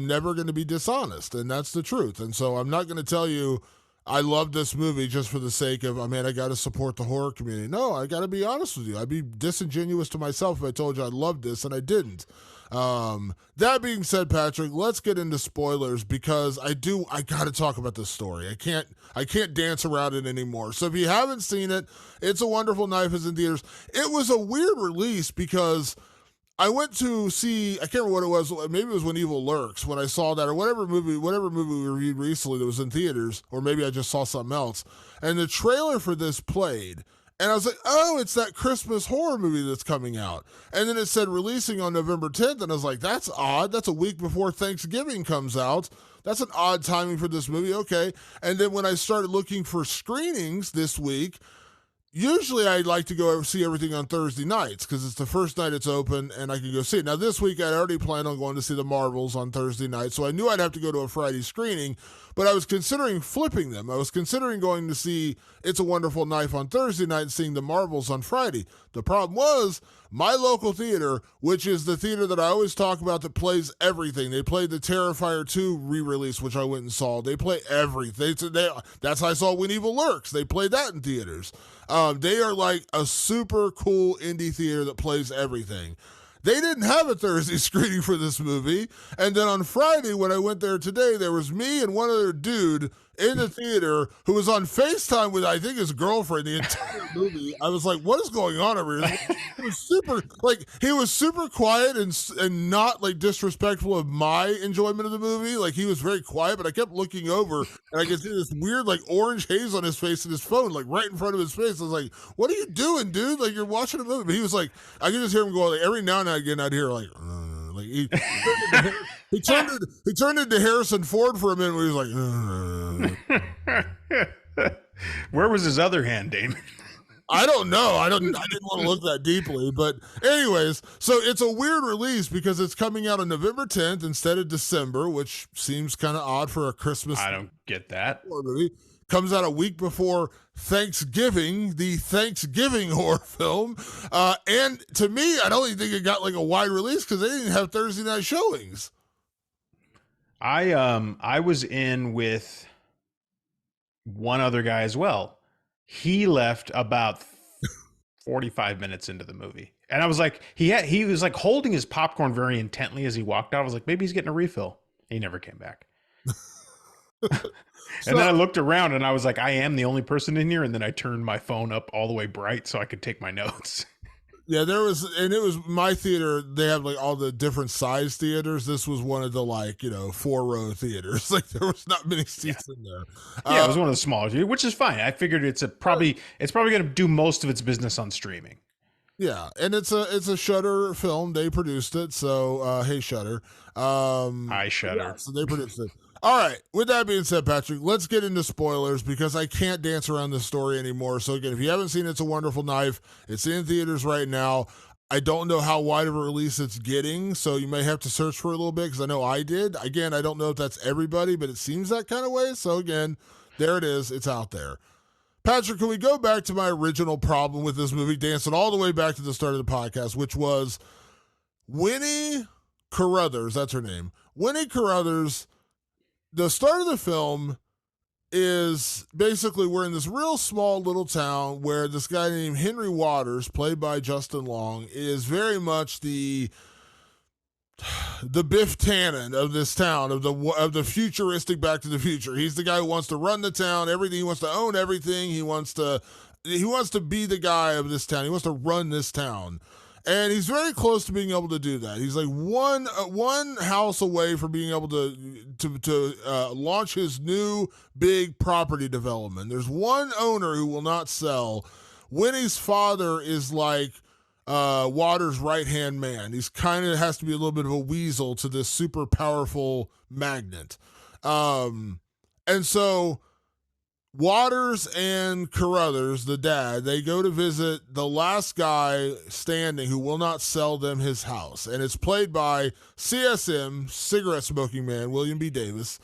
never going to be dishonest, and that's the truth. And so I'm not going to tell you I love this movie just for the sake of, I got to support the horror community. No, I got to be honest with you. I'd be disingenuous to myself if I told you I loved this, and I didn't. That being said, Patrick, let's get into spoilers because I got to talk about this story. I can't dance around it anymore. So if you haven't seen it, It's a Wonderful Knife is in theaters. It was a weird release because I went to see, I can't remember what it was, maybe it was When Evil Lurks, when I saw that, or whatever movie we reviewed recently that was in theaters, or maybe I just saw something else. And the trailer for this played. And I was like, oh, it's that Christmas horror movie that's coming out. And then it said releasing on November 10th. And I was like, that's odd. That's a week before Thanksgiving comes out. That's an odd timing for this movie. Okay. And then when I started looking for screenings this week, usually I like to go see everything on Thursday nights because it's the first night it's open and I can go see it. Now, this week I'd already planned on going to see the Marvels on Thursday night, so I knew I'd have to go to a Friday screening. but I was considering flipping them. I was considering going to see It's a Wonderful Knife on Thursday night and seeing The Marvels on Friday. The problem was my local theater, which is the theater that I always talk about that plays everything. They played the Terrifier 2 re-release, which I went and saw. They play everything. That's how I saw When Evil Lurks. They played that in theaters. They are like a super cool indie theater that plays everything. They didn't have a Thursday screening for this movie. And then on Friday, when I went there today, there was me and one other dude in the theater who was on FaceTime with, I think, his girlfriend the entire movie. I was like, what is going on over here? He was super quiet and not like disrespectful of my enjoyment of the movie. Like, he was very quiet, but I kept looking over and I could see this weird like orange haze on his face and his phone, like right in front of his face. I was like, what are you doing, dude? Like, you're watching a movie. But he was like, I could just hear him go, like, every now and again I'd hear like he turned into Harrison Ford for a minute where he was like, Where was his other hand, Damon? I don't know. I didn't want to look that deeply, but anyways, so it's a weird release because it's coming out on November 10th instead of December, which seems kind of odd for a Christmas. I don't get that. Horror movie. Comes out a week before Thanksgiving, the Thanksgiving horror film. And to me, I don't even think it got like a wide release because they didn't have Thursday night showings. I was in with one other guy as well. He left about 45 minutes into the movie. And I was like, he was like holding his popcorn very intently as he walked out. I was like, maybe he's getting a refill. He never came back. And then I looked around and I was like, I am the only person in here. And then I turned my phone up all the way bright so I could take my notes. Yeah, it was my theater. They have like all the different size theaters. This was one of the 4-row theaters. Like there was not many seats in there. Yeah, it was one of the smaller, which is fine. I figured it's probably going to do most of its business on streaming. Yeah, and it's a Shudder film. They produced it, so hey Shudder. Hi Shudder. Yeah, so they produced it. All right. With that being said, Patrick, let's get into spoilers because I can't dance around this story anymore. So again, if you haven't seen It's a Wonderful Knife, it's in theaters right now. I don't know how wide of a release it's getting, so you may have to search for it a little bit because I know I did. Again, I don't know if that's everybody, but it seems that kind of way. So again, there it is. It's out there. Patrick, can we go back to my original problem with this movie, dancing all the way back to the start of the podcast, which was Winnie Carruthers. That's her name. Winnie Carruthers. The start of the film is basically we're in this real small little town where this guy named Henry Waters, played by Justin Long, is very much the Biff Tannen of this town, of the futuristic Back to the Future. He's the guy who wants to run the town, everything. He wants to own everything. He wants to be the guy of this town. He wants to run this town. And he's very close to being able to do that. He's like one house away from being able to launch his new big property development. There's one owner who will not sell. Winnie's father is like Waters' right-hand man. He's kind of has to be a little bit of a weasel to this super powerful magnate. And so Waters and Carruthers, the dad, they go to visit the last guy standing who will not sell them his house. And it's played by CSM, cigarette smoking man, William B. Davis.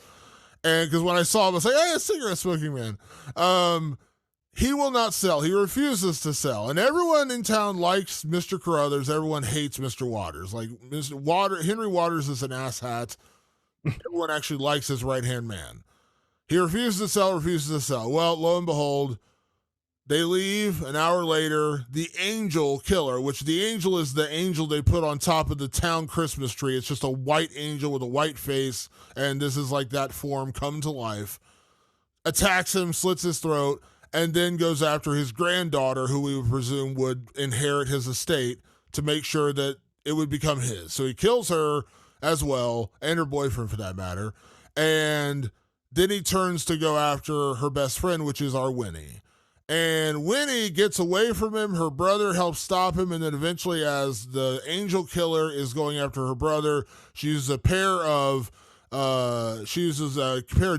And because when I saw him, I was like, hey, cigarette smoking man. He will not sell. He refuses to sell. And everyone in town likes Mr. Carruthers. Everyone hates Mr. Waters. Like Henry Waters is an asshat. Everyone actually likes his right-hand man. He refuses to sell. Well, lo and behold, they leave. An hour later, the angel killer, which the angel is the angel they put on top of the town Christmas tree. It's just a white angel with a white face, and this is like that form come to life, attacks him, slits his throat, and then goes after his granddaughter, who we would presume would inherit his estate, to make sure that it would become his. So he kills her as well, and her boyfriend for that matter, and then he turns to go after her best friend, which is our Winnie. And Winnie gets away from him. Her brother helps stop him. And then eventually, as the angel killer is going after her brother, she uses a pair of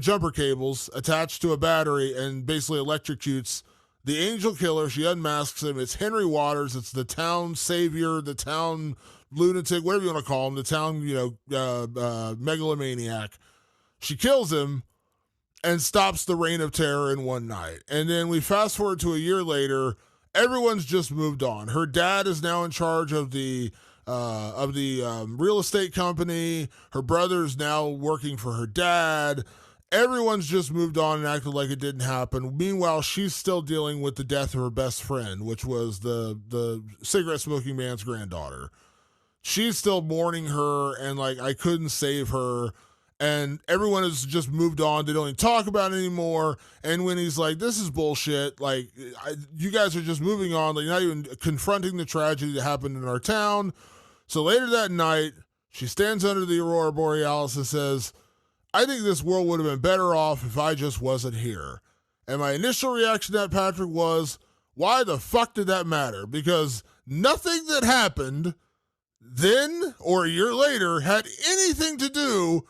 jumper cables attached to a battery and basically electrocutes the angel killer. She unmasks him. It's Henry Waters. It's the town savior, the town lunatic, whatever you want to call him, the town, megalomaniac. She kills him. and stops the reign of terror in one night. And then we fast forward to a year later. Everyone's just moved on. Her dad is now in charge of the real estate company. Her brother's now working for her dad. Everyone's just moved on and acted like it didn't happen. Meanwhile, she's still dealing with the death of her best friend, which was the cigarette smoking man's granddaughter. She's still mourning her, and like, I couldn't save her. And everyone has just moved on. They don't even talk about it anymore. And when he's like, this is bullshit, like, you guys are just moving on, like, not even confronting the tragedy that happened in our town. So later that night, she stands under the Aurora Borealis and says, I think this world would have been better off if I just wasn't here. And my initial reaction to that, Patrick, was, why the fuck did that matter? Because nothing that happened then or a year later had anything to do.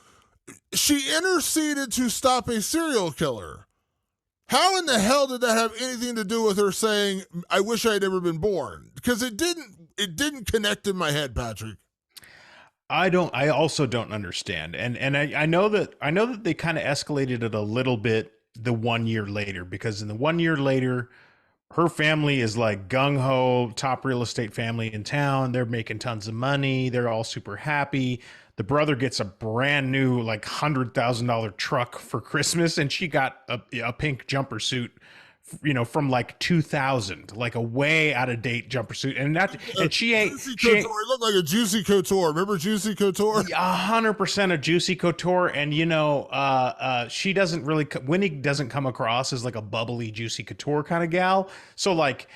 She interceded to stop a serial killer. How in the hell did that have anything to do with her saying, I wish I had never been born? Because it didn't connect in my head, Patrick. I also don't understand. And I know that they kind of escalated it a little bit the 1 year later, because in the 1 year later, her family is like gung-ho, top real estate family in town. They're making tons of money. They're all super happy. The brother gets a brand new, like, $100,000 truck for Christmas, and she got a pink jumper suit, you know, from like 2000, like a way out of date jumper suit. And she ain't. It looked like a Juicy Couture. Remember Juicy Couture? 100% a Juicy Couture. And, you know, she doesn't really, Winnie doesn't come across as like a bubbly Juicy Couture kind of gal. So like,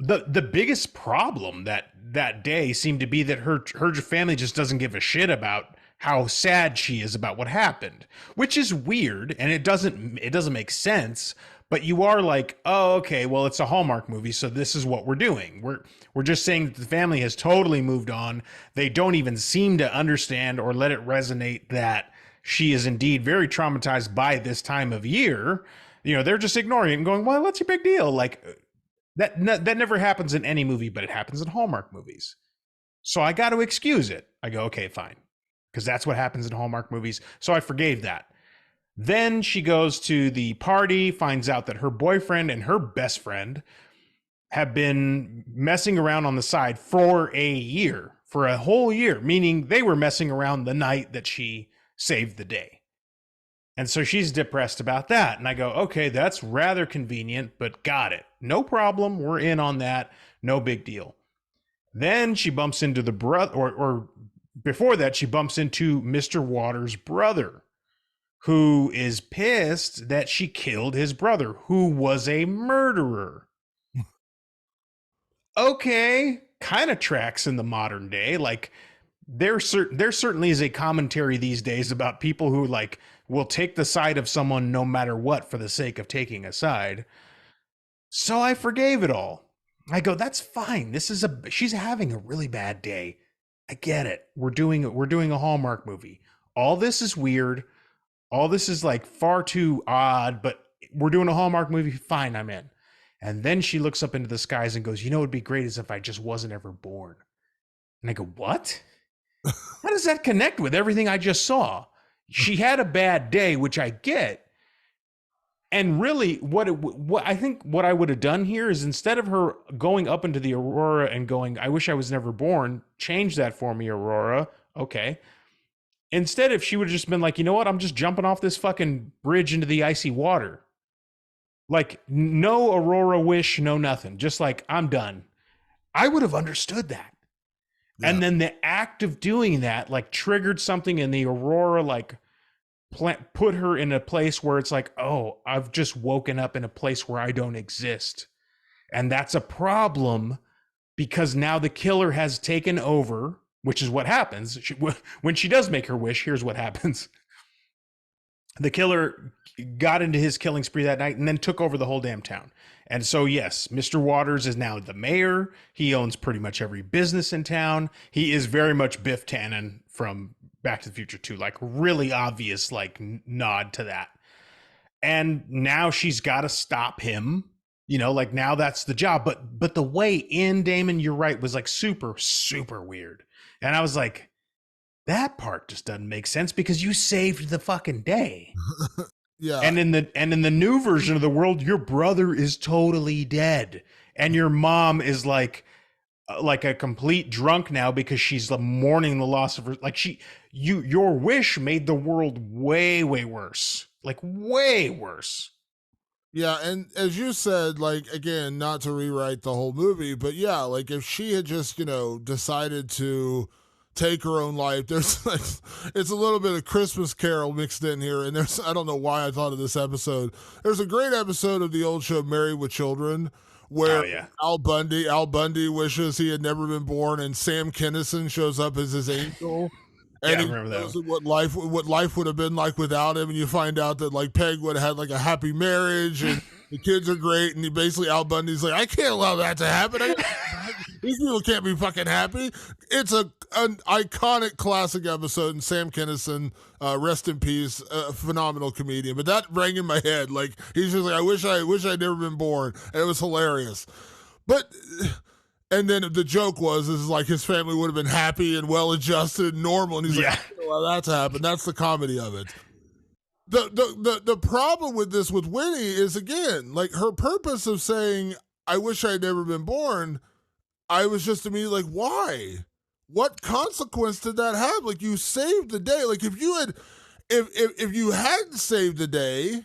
the biggest problem that day seemed to be that her family just doesn't give a shit about how sad she is about what happened, which is weird, and it doesn't make sense. But you are like, oh, okay, well, it's a Hallmark movie, so this is what we're doing. We're just saying that the family has totally moved on. They don't even seem to understand or let it resonate that she is indeed very traumatized by this time of year. You know, they're just ignoring it and going, well, what's your big deal? Like, that never happens in any movie, but it happens in Hallmark movies. So I got to excuse it. I go, okay, fine. Because that's what happens in Hallmark movies. So I forgave that. Then she goes to the party, finds out that her boyfriend and her best friend have been messing around on the side for a whole year, meaning they were messing around the night that she saved the day. And so she's depressed about that. And I go, okay, that's rather convenient, but got it. No problem. We're in on that. No big deal. Then she bumps into the brother, or before that, she bumps into Mr. Waters' brother, who is pissed that she killed his brother, who was a murderer. Okay, kind of tracks in the modern day. Like, there certainly is a commentary these days about people who, like, will take the side of someone no matter what for the sake of taking a side. So I forgave it all. I go, that's fine. She's having a really bad day. I get it. We're doing a Hallmark movie. All this is weird. All this is like far too odd, but we're doing a Hallmark movie. Fine, I'm in. And then she looks up into the skies and goes, you know, it'd be great as if I just wasn't ever born. And I go, what? How does that connect with everything I just saw? She had a bad day, which I get. And really, what I think what I would have done here is, instead of her going up into the Aurora and going, I wish I was never born, change that for me, Aurora. Okay. Instead, if she would have just been like, you know what, I'm just jumping off this fucking bridge into the icy water. Like, no Aurora wish, no nothing. Just like, I'm done. I would have understood that. Yeah. And then the act of doing that, like, triggered something in the Aurora, like, put her in a place where it's like, oh, I've just woken up in a place where I don't exist. And that's a problem, because now the killer has taken over, which is what happens. When she does make her wish, here's what happens. The killer got into his killing spree that night and then took over the whole damn town. And so, yes, Mr. Waters is now the mayor. He owns pretty much every business in town. He is very much Biff Tannen from Back to the Future 2, like, really obvious, like, nod to that. And now she's got to stop him, you know, like, now that's the job. But the way in, Damon, you're right, was like super, super weird. And I was like, That part just doesn't make sense because you saved the fucking day. Yeah. And in the new version of the world, your brother is totally dead, and your mom is like a complete drunk now because she's mourning the loss of her. Your wish made the world way worse, like way worse. Yeah, and as you said, like, again, not to rewrite the whole movie, but yeah, like if she had just, decided to take her own life, there's like, it's a little bit of Christmas Carol mixed in here. And I don't know why I thought of this episode. There's a great episode of the old show Married with Children where Al Bundy wishes he had never been born, and Sam Kinison shows up as his angel. And he knows what life would have been like without him, and you find out that like Peg would have had like a happy marriage, and the kids are great, and Al Bundy's like, I can't allow that to happen. These people can't be fucking happy. It's an iconic classic episode, and Sam Kinison, rest in peace, a phenomenal comedian. But that rang in my head, like he's just like, I wish I'd never been born, and it was hilarious. But. And then the joke is like his family would have been happy and well-adjusted and normal. And he's like, I don't know how that's happened. That's the comedy of it. The problem with this with Winnie is, again, like her purpose of saying, I wish I had never been born, I was just immediately like, why? What consequence did that have? Like, you saved the day. Like, if you hadn't saved the day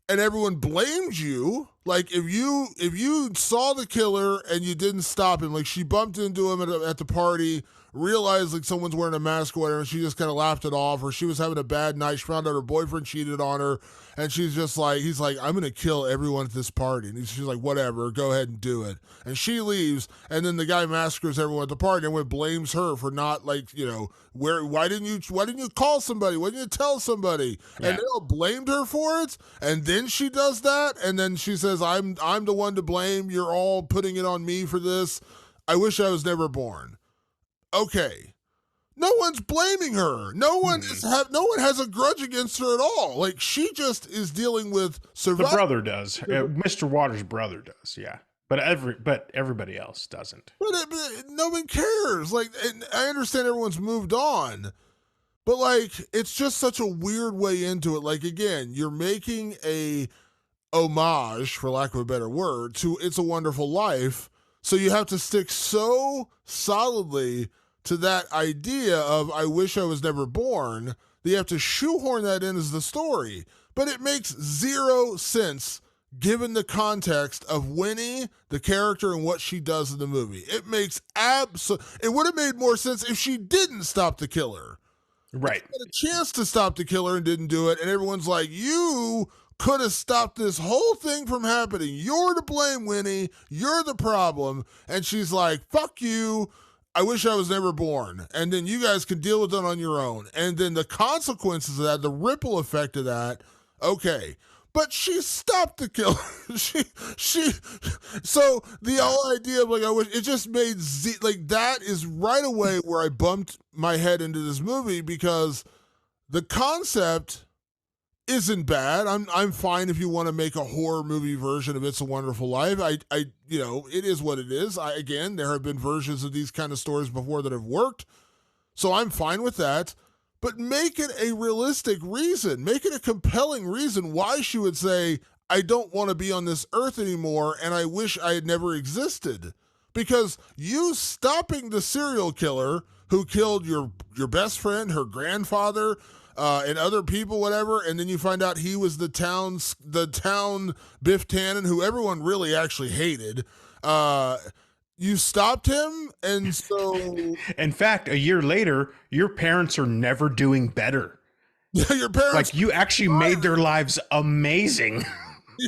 and everyone blamed you, like if you saw the killer and you didn't stop him, like she bumped into him at the party, realized like someone's wearing a mask or whatever, and she just kind of laughed it off, or she was having a bad night, she found out her boyfriend cheated on her, and she's just like, he's like, I'm gonna kill everyone at this party, and she's like, whatever, go ahead and do it, and she leaves, and then the guy massacres everyone at the party, and everyone blames her for not, like, why didn't you call somebody, why didn't you tell somebody? And they all blamed her for it, and then she does that, and then she says, I'm the one to blame, you're all putting it on me for this, I wish I was never born. Okay, no one's blaming her. No one has a grudge against her at all. Like, she just is dealing with survival. The brother does. Mr. Waters' brother does. Yeah, but everybody else doesn't. But no one cares. Like, and I understand everyone's moved on, but like, it's just such a weird way into it. Like, again, you're making a homage, for lack of a better word, to It's a Wonderful Life. So you have to stick so solidly to that idea of I wish I was never born that you have to shoehorn that in as the story. But it makes zero sense given the context of Winnie, the character, and what she does in the movie. It makes it would have made more sense if she didn't stop the killer. Right. She had a chance to stop the killer and didn't do it, and everyone's like, you could have stopped this whole thing from happening. You're to blame, Winnie. You're the problem. And she's like, fuck you. I wish I was never born. And then you guys can deal with it on your own. And then the consequences of that, the ripple effect of that, okay. But she stopped the killer. So the whole idea of like, I wish, it just made like, that is right away where I bumped my head into this movie, because the concept isn't bad. I'm fine if you want to make a horror movie version of It's a Wonderful Life. I it is what it is. Again, there have been versions of these kind of stories before that have worked, so I'm fine with that. But make it a realistic reason. Make it a compelling reason why she would say, I don't want to be on this earth anymore, and I wish I had never existed. Because you stopping the serial killer who killed your best friend, her grandfather, and other people, whatever, and then you find out he was the town Biff Tannen, who everyone really actually hated. You stopped him, and so... In fact, a year later, your parents are never doing better. Your parents... Like, you actually made their lives amazing.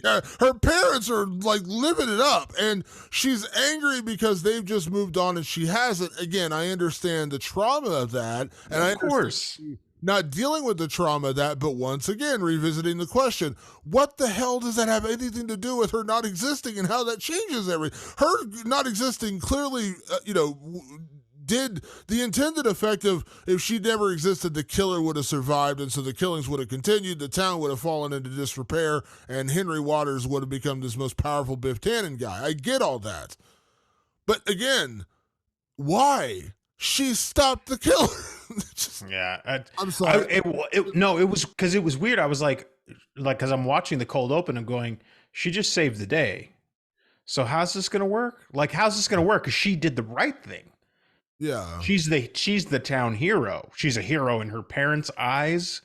Yeah, her parents are, like, living it up, and she's angry because they've just moved on and she hasn't. Again, I understand the trauma of that, and of course. Not dealing with the trauma of that, but once again, revisiting the question, what the hell does that have anything to do with her not existing and how that changes everything? Her not existing clearly, did the intended effect of if she never existed, the killer would have survived, and so the killings would have continued, the town would have fallen into disrepair, and Henry Waters would have become this most powerful Biff Tannen guy. I get all that. But again, why? She stopped the killer. Just- Yeah, I'm sorry. no, it was because it was weird. I was like, because I'm watching the cold open and going, she just saved the day. So how's this gonna work? Like, how's this gonna work? Because she did the right thing. Yeah. She's the town hero. She's a hero in her parents' eyes.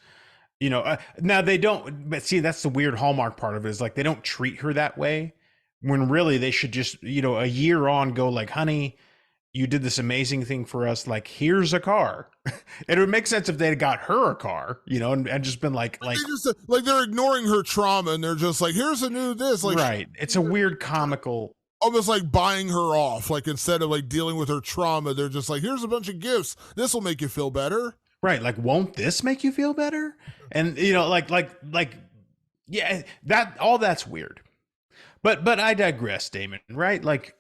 You know, now they don't. But see, that's the weird Hallmark part of it is like they don't treat her that way. When really they should just, you know, a year on go like, honey, you did this amazing thing for us. Like, here's a car. It would make sense if they had got her a car, you know, and just been like, They just, like they're ignoring her trauma and they're just like, here's a new this. Like, right. It's a weird comical. almost like buying her off. Like instead of like dealing with her trauma, they're just like, here's a bunch of gifts. This will make you feel better. Right. Like, won't this make you feel better? And, you know, yeah, all that's weird. But I digress, Damon, right? Like,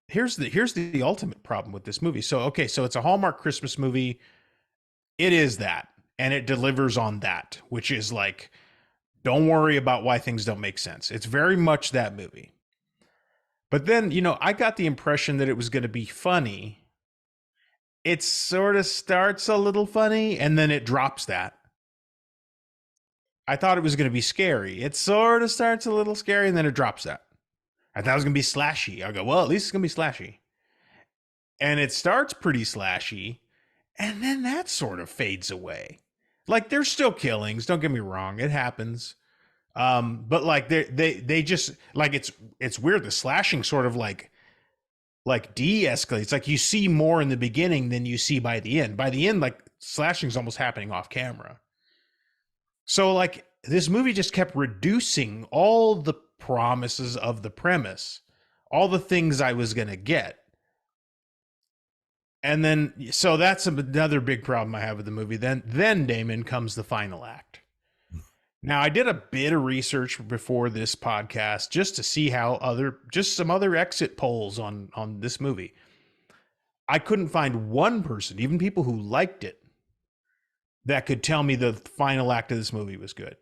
here's the ultimate problem with this movie. So, okay, so it's a Hallmark Christmas movie. It is that, and it delivers on that, which is like, don't worry about why things don't make sense. It's very much that movie. But then, you know, I got the impression that it was going to be funny. It sort of starts a little funny, and then it drops that. I thought it was going to be scary. It sort of starts a little scary, and then it drops that. I thought it was going to be slashy. I go, well, at least it's going to be slashy. And it starts pretty slashy, and then that sort of fades away. Like, there's still killings. Don't get me wrong. It happens. But like they just like it's weird. The slashing sort of like de-escalates. Like you see more in the beginning than you see by the end. By the end, like slashing's almost happening off camera. So like this movie just kept reducing all the promises of the premise, all the things I was gonna get. And then so that's another big problem I have with the movie. Then Damon comes the final act. Now, I did a bit of research before this podcast just to see just some other exit polls on this movie. I couldn't find one person, even people who liked it, that could tell me the final act of this movie was good.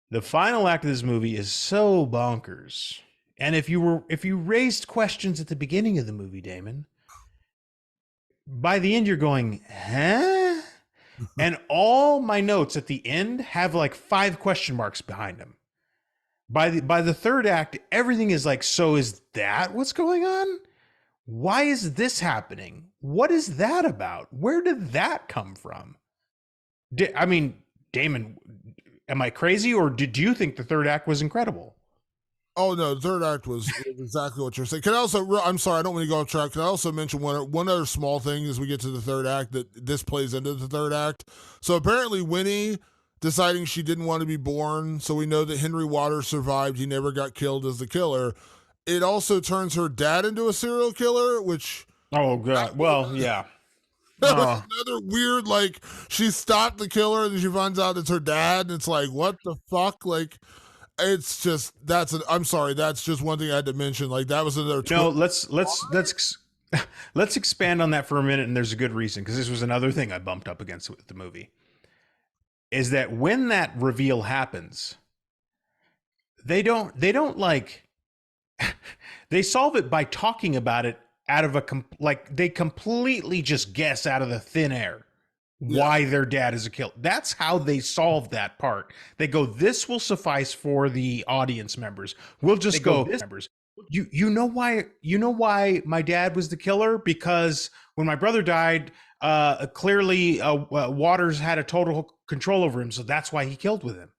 The final act of this movie is so bonkers. And if you raised questions at the beginning of the movie, Damon, by the end you're going, huh? And all my notes at the end have like 5 question marks behind them. By the third act, everything is like, so is that what's going on? Why is this happening? What is that about? Where did that come from? I mean, Damon, am I crazy, or did you think the third act was incredible? Oh no, the third act was exactly what you're saying. Can I also? I'm sorry, I don't want to go off track. Can I also mention one other small thing as we get to the third act that this plays into the third act? So apparently, Winnie deciding she didn't want to be born, so we know that Henry Waters survived. He never got killed as the killer. It also turns her dad into a serial killer, which oh god, well yeah. That was another weird, like she stopped the killer and then she finds out it's her dad, and it's like, what the fuck, like. It's just I'm sorry. That's just one thing I had to mention. Like that was another. No, let's expand on that for a minute. And there's a good reason, because this was another thing I bumped up against with the movie. Is that when that reveal happens, they don't like they solve it by talking about it out of they completely just guess out of the thin air. Why their dad is a killer. That's how they solve that part. They go, this will suffice for the audience members. We'll just go members. You know why my dad was the killer? Because when my brother died, clearly Waters had a total control over him, so that's why he killed with him.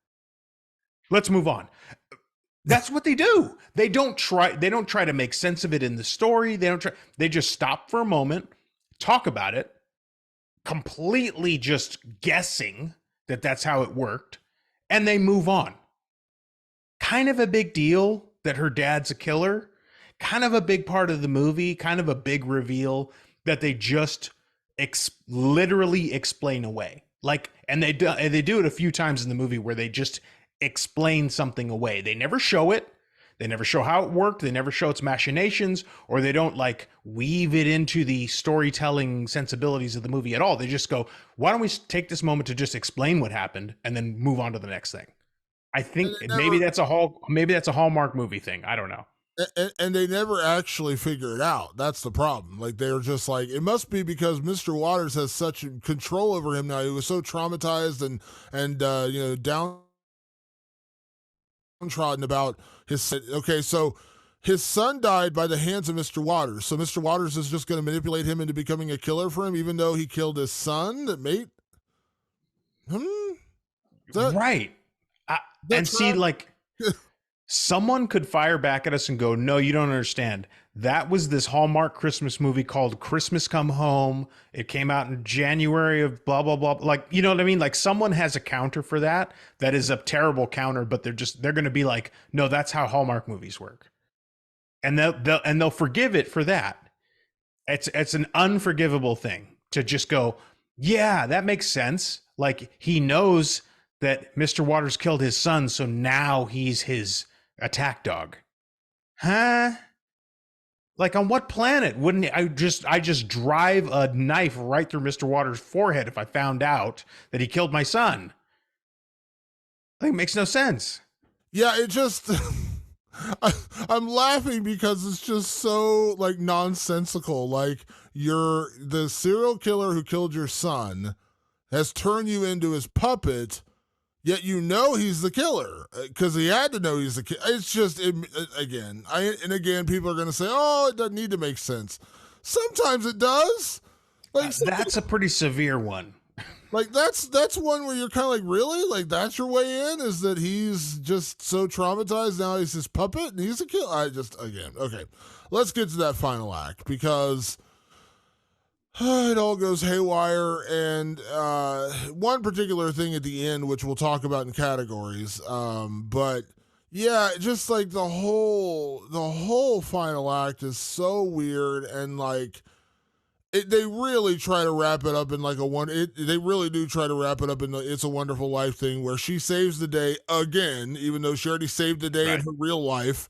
Let's move on. That's what they do. They don't try to make sense of it in the story. They just stop for a moment, talk about it, completely just guessing that that's how it worked, and they move on. Kind of a big deal that her dad's a killer, kind of a big part of the movie, kind of a big reveal that they just literally explain away. Like, and they do it a few times in the movie where they just explain something away. They never show it. They never show how it worked. They never show its machinations, or they don't like weave it into the storytelling sensibilities of the movie at all. They just go, why don't we take this moment to just explain what happened and then move on to the next thing? I think maybe that's a Hallmark movie thing. I don't know. And they never actually figure it out. That's the problem. Like they're just like, it must be because Mr. Waters has such control over him now. He was so traumatized and downtrodden about his. Okay, so his son died by the hands of Mr. Waters. So Mr. Waters is just going to manipulate him into becoming a killer for him, even though he killed his son. That mate. Right. And see, like, someone could fire back at us and go, no, you don't understand. That was this Hallmark Christmas movie called Christmas Come Home. It came out in January of blah, blah, blah. Like, you know what I mean? Like someone has a counter for that. That is a terrible counter, but they're going to be like, no, that's how Hallmark movies work. And they'll forgive it for that. It's an unforgivable thing to just go, yeah, that makes sense. Like he knows that Mr. Waters killed his son, so now he's his attack dog. Huh? Like on what planet wouldn't I just drive a knife right through Mr. Waters' forehead if I found out that he killed my son? Like it makes no sense. Yeah, it just I'm laughing because it's just so like nonsensical. Like the serial killer who killed your son has turned you into his puppet, yet you know he's the killer because he had to know he's the killer. It's just again, people are going to say, "Oh, it doesn't need to make sense." Sometimes it does. Like that's a pretty severe one. Like that's one where you're kind of like, really? Like that's your way in? Is that he's just so traumatized now he's his puppet and he's a killer? Okay. Let's get to that final act because it all goes haywire, and one particular thing at the end, which we'll talk about in categories, but yeah, just like the whole final act is so weird, and like they really try to wrap it up in like they really do try to wrap it up in the It's a Wonderful Life thing where she saves the day again, even though she already saved the day in her real life.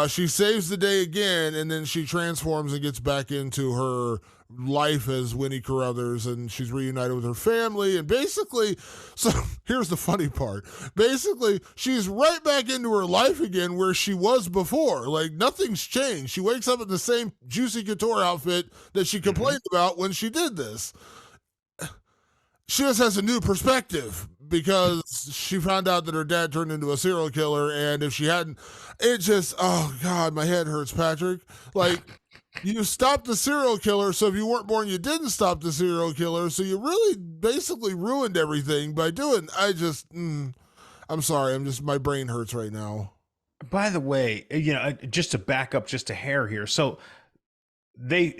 She saves the day again, and then she transforms and gets back into her life as Winnie Carruthers, and she's reunited with her family. And basically, so here's the funny part. Basically, she's right back into her life again where she was before. Like, nothing's changed. She wakes up in the same Juicy Couture outfit that she complained about when she did this. She just has a new perspective because she found out that her dad turned into a serial killer, and if she hadn't, it just, oh God, my head hurts, Patrick. Like, you stopped the serial killer, so if you weren't born, you didn't stop the serial killer, so you really basically ruined everything by doing, I'm sorry, my brain hurts right now. By the way, just to back up just a hair here, so they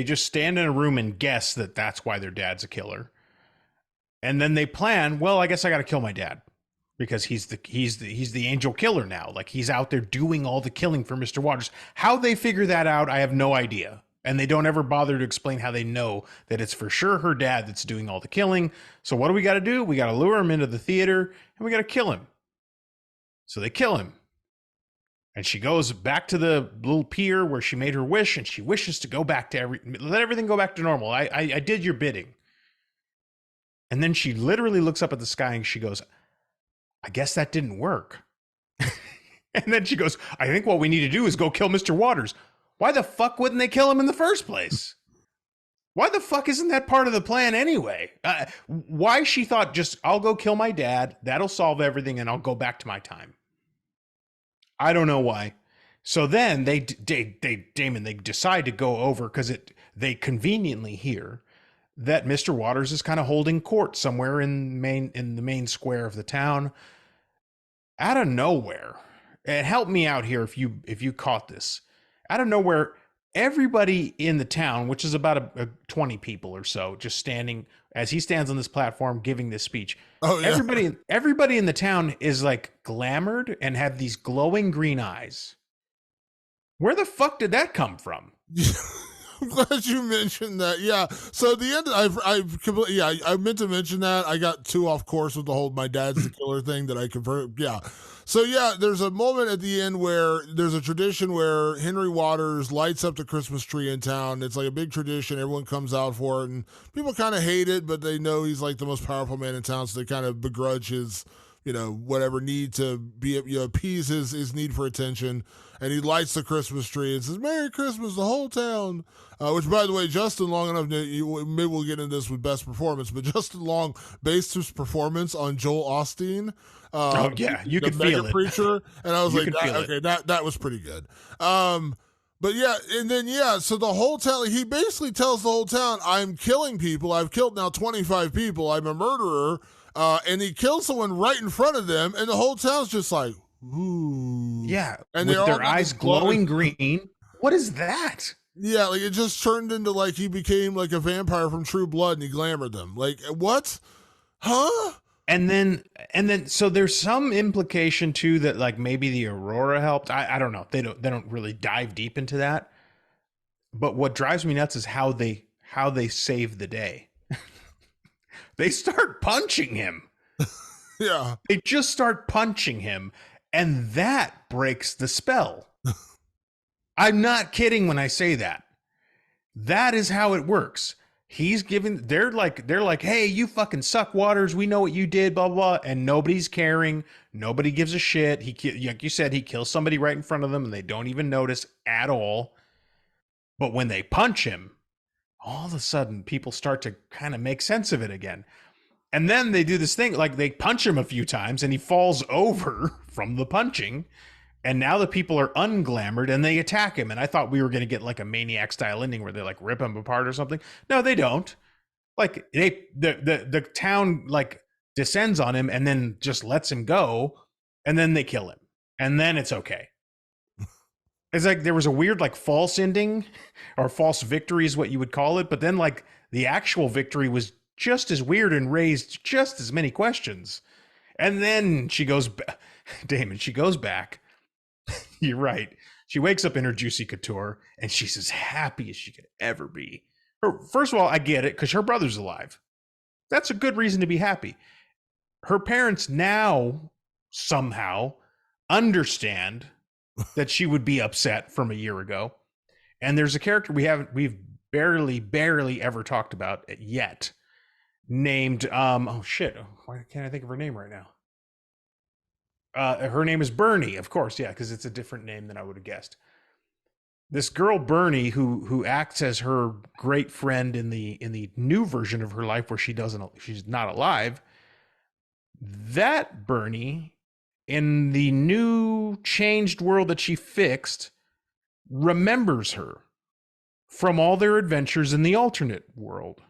just stand in a room and guess that that's why their dad's a killer. And then they plan, well, I guess I got to kill my dad because he's the angel killer now. Like he's out there doing all the killing for Mr. Waters. How they figure that out, I have no idea. And they don't ever bother to explain how they know that it's for sure her dad that's doing all the killing. So what do we got to do? We got to lure him into the theater and we got to kill him. So they kill him. And she goes back to the little pier where she made her wish, and she wishes to go back to let everything go back to normal. I did your bidding. And then she literally looks up at the sky and she goes, I guess that didn't work. And then she goes, I think what we need to do is go kill Mr. Waters. Why the fuck wouldn't they kill him in the first place? Why the fuck isn't that part of the plan anyway? Why she thought just, I'll go kill my dad. That'll solve everything and I'll go back to my time. I don't know why. So then they decide to go over because they conveniently hear that Mr. Waters is kind of holding court somewhere in the main square of the town. Out of nowhere, and help me out here if you caught this. Out of nowhere, everybody in the town, which is about 20 people or so, just standing as he stands on this platform giving this speech. Oh, yeah. Everybody in the town is like glamored and have these glowing green eyes. Where the fuck did that come from? I'm glad you mentioned that. Yeah. So the end, I meant to mention that. I got too off course with the whole "my dad's the killer" thing that I convert. Yeah. So yeah, there's a moment at the end where there's a tradition where Henry Waters lights up the Christmas tree in town. It's like a big tradition. Everyone comes out for it, and people kind of hate it, but they know he's like the most powerful man in town, so they kind of begrudge his whatever need to be, appease his need for attention. And he lights the Christmas tree and says, "Merry Christmas, the whole town." Which, by the way, Justin Long, maybe we'll get into this with best performance, but Justin Long based his performance on Joel Osteen. Oh yeah, you could feel it. Preacher, and I was You like, could feel it. that was pretty good. But yeah, and then so the whole town, he basically tells the whole town, "I'm killing people. I've killed now 25 people. I'm a murderer." And he kills someone right in front of them, and the whole town's just like, ooh. Yeah, and with their eyes glowing green. What is that? Yeah, like it just turned into like he became like a vampire from True Blood, and he glamored them. Like, what? Huh? And then, so there's some implication too that like maybe the Aurora helped. I don't know. They don't really dive deep into that. But what drives me nuts is how they save the day. They start punching him. Yeah. They just start punching him, and that breaks the spell. I'm not kidding when I say that. That is how it works. They're like, "Hey, you fucking suck waters. We know what you did, blah, blah, blah." And nobody's caring. Nobody gives a shit. Like you said, he kills somebody right in front of them and they don't even notice at all. But when they punch him, all of a sudden people start to kind of make sense of it again. And then they do this thing, like they punch him a few times and he falls over from the punching. And now the people are unglamored and they attack him. And I thought we were going to get like a Maniac style ending where they like rip him apart or something. No, they don't. Like the town like descends on him and then just lets him go. And then they kill him. And then it's okay. It's like there was a weird like false ending or false victory is what you would call it. But then like the actual victory was just as weird and raised just as many questions. And then she goes, Damon, she goes back. You're right. She wakes up in her Juicy Couture and she's as happy as she could ever be. First of all, I get it because her brother's alive. That's a good reason to be happy. Her parents now somehow understand that she would be upset from a year ago. And there's a character we've barely ever talked about yet named, why can't I think of her name right now? Her name is Bernie, of course. Yeah. Cause it's a different name than I would have guessed. This girl, Bernie, who acts as her great friend in the new version of her life where she's not alive. That Bernie in the new changed world that she fixed remembers her from all their adventures in the alternate world.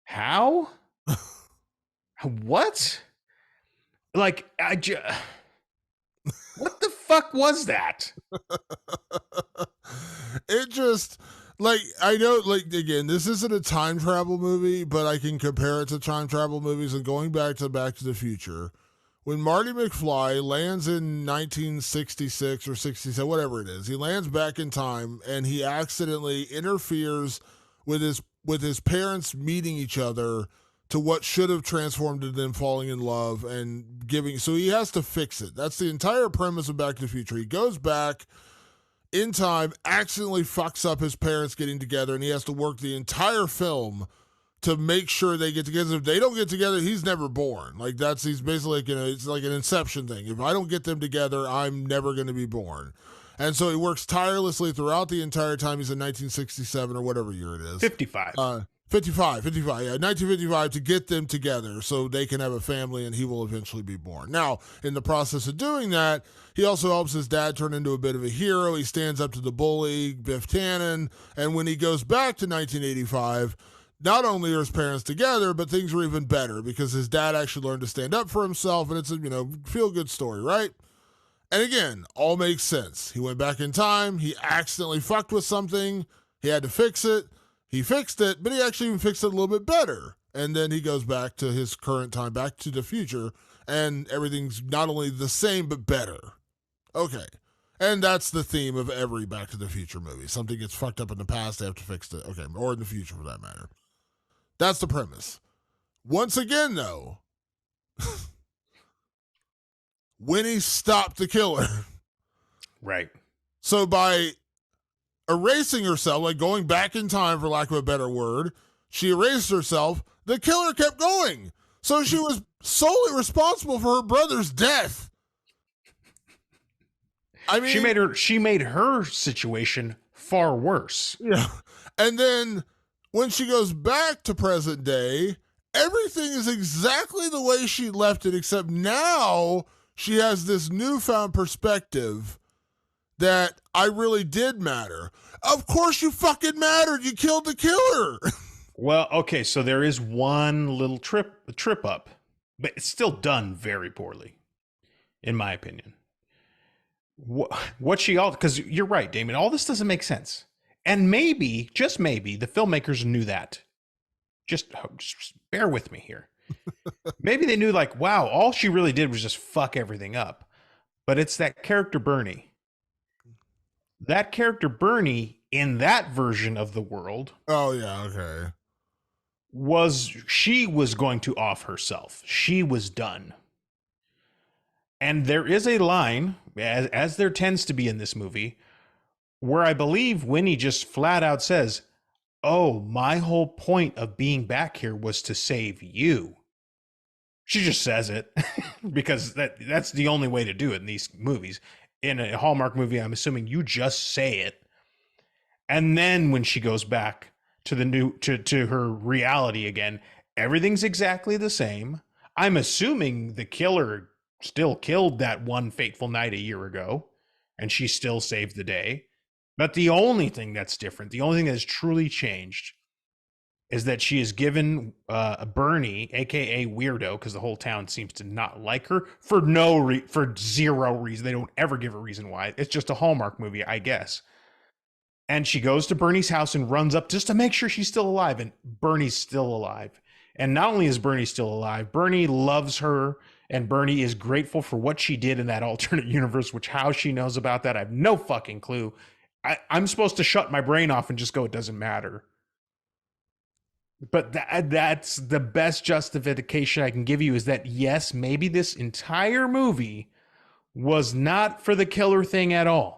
How? What? Like, what the fuck was that? It just, like, I know, like, again, this isn't a time travel movie, but I can compare it to time travel movies. And going back to the Future, when Marty McFly lands in 1966 or 67, whatever it is, he lands back in time and he accidentally interferes with his parents meeting each other to what should have transformed into them falling in love and giving. So he has to fix it. That's the entire premise of Back to the Future. He goes back in time, accidentally fucks up his parents getting together, and he has to work the entire film to make sure they get together. If they don't get together, he's never born. Like he's basically like, it's like an Inception thing. If I don't get them together, I'm never going to be born. And so he works tirelessly throughout the entire time he's in 1967 or whatever year it is. 55. 55, yeah, 1955 to get them together so they can have a family and he will eventually be born. Now, in the process of doing that, he also helps his dad turn into a bit of a hero. He stands up to the bully, Biff Tannen, and when he goes back to 1985, not only are his parents together, but things are even better because his dad actually learned to stand up for himself, and it's a, feel-good story, right? And again, all makes sense. He went back in time, he accidentally fucked with something, he had to fix it, he fixed it, but he actually even fixed it a little bit better. And then he goes back to his current time, back to the future, and everything's not only the same, but better. Okay. And that's the theme of every Back to the Future movie. Something gets fucked up in the past, they have to fix it. Okay, or in the future for that matter. That's the premise. Once again, though, Winnie stopped the killer. Right. So by erasing herself, like going back in time, for lack of a better word, she erased herself. The killer kept going. So she was solely responsible for her brother's death. I mean, she made her situation far worse. Yeah. And then when she goes back to present day, everything is exactly the way she left it, except now she has this newfound perspective that I really did matter. Of course you fucking mattered. You killed the killer. Well, okay, so there is one little trip up, but it's still done very poorly, in my opinion. What she all, because you're right, Damon, all this doesn't make sense. And maybe, just maybe, the filmmakers knew that. Just bear with me here. Maybe they knew, like, wow, all she really did was just fuck everything up. But it's that character Bernie. That character Bernie in that version of the world. Oh, yeah, okay. She was going to off herself. She was done. And there is a line, as there tends to be in this movie, where I believe Winnie just flat out says, "Oh, my whole point of being back here was to save you." She just says it because that's the only way to do it in these movies. In a Hallmark movie, I'm assuming you just say it. And then when she goes back to to her reality again, everything's exactly the same. I'm assuming the killer still killed that one fateful night a year ago, and she still saved the day. But the only thing that's different, the only thing that has truly changed, is that she is given Bernie, aka Weirdo, because the whole town seems to not like her for zero reason. They don't ever give a reason why. It's just a Hallmark movie, I guess. And she goes to Bernie's house and runs up just to make sure she's still alive, and Bernie's still alive. And not only is Bernie still alive, Bernie loves her, and Bernie is grateful for what she did in that alternate universe, which how she knows about that, I have no fucking clue. I'm supposed to shut my brain off and just go, it doesn't matter. But that's the best justification I can give you, is that yes, maybe this entire movie was not for the killer thing at all.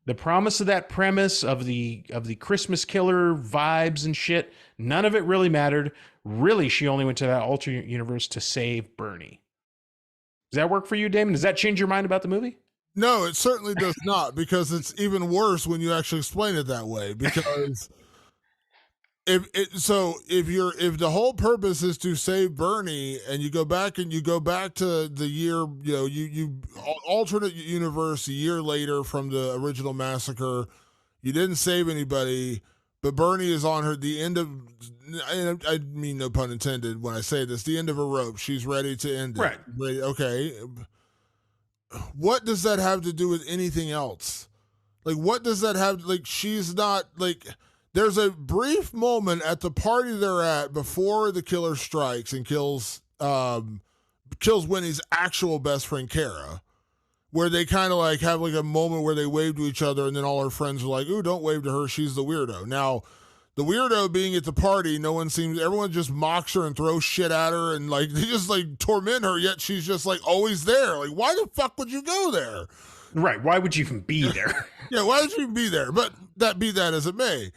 The promise of that premise of the Christmas killer vibes and shit, none of it really mattered. Really, she only went to that alternate universe to save Bernie. Does that work for you, Damon? Does that change your mind about the movie? No, it certainly does not, because it's even worse when you actually explain it that way. Because if the whole purpose is to save Bernie, and you go back to the year, you alternate universe a year later from the original massacre, you didn't save anybody, but Bernie is on the end of, and I mean no pun intended when I say this, the end of a rope. She's ready to end it. Right. Okay. What does that have to do with anything else? Like, what does that have? Like, she's not, like, there's a brief moment at the party they're at before the killer strikes and kills Winnie's actual best friend, Kara, where they kind of like have like a moment where they wave to each other, and then all her friends are like, "Ooh, don't wave to her. She's the weirdo." Now, the weirdo being at the party, everyone just mocks her and throws shit at her, and like they just like torment her, yet she's just like always there. Like, why the fuck would you go there? Right. Why would you even be there? Yeah, why would you even be there? But be that as it may.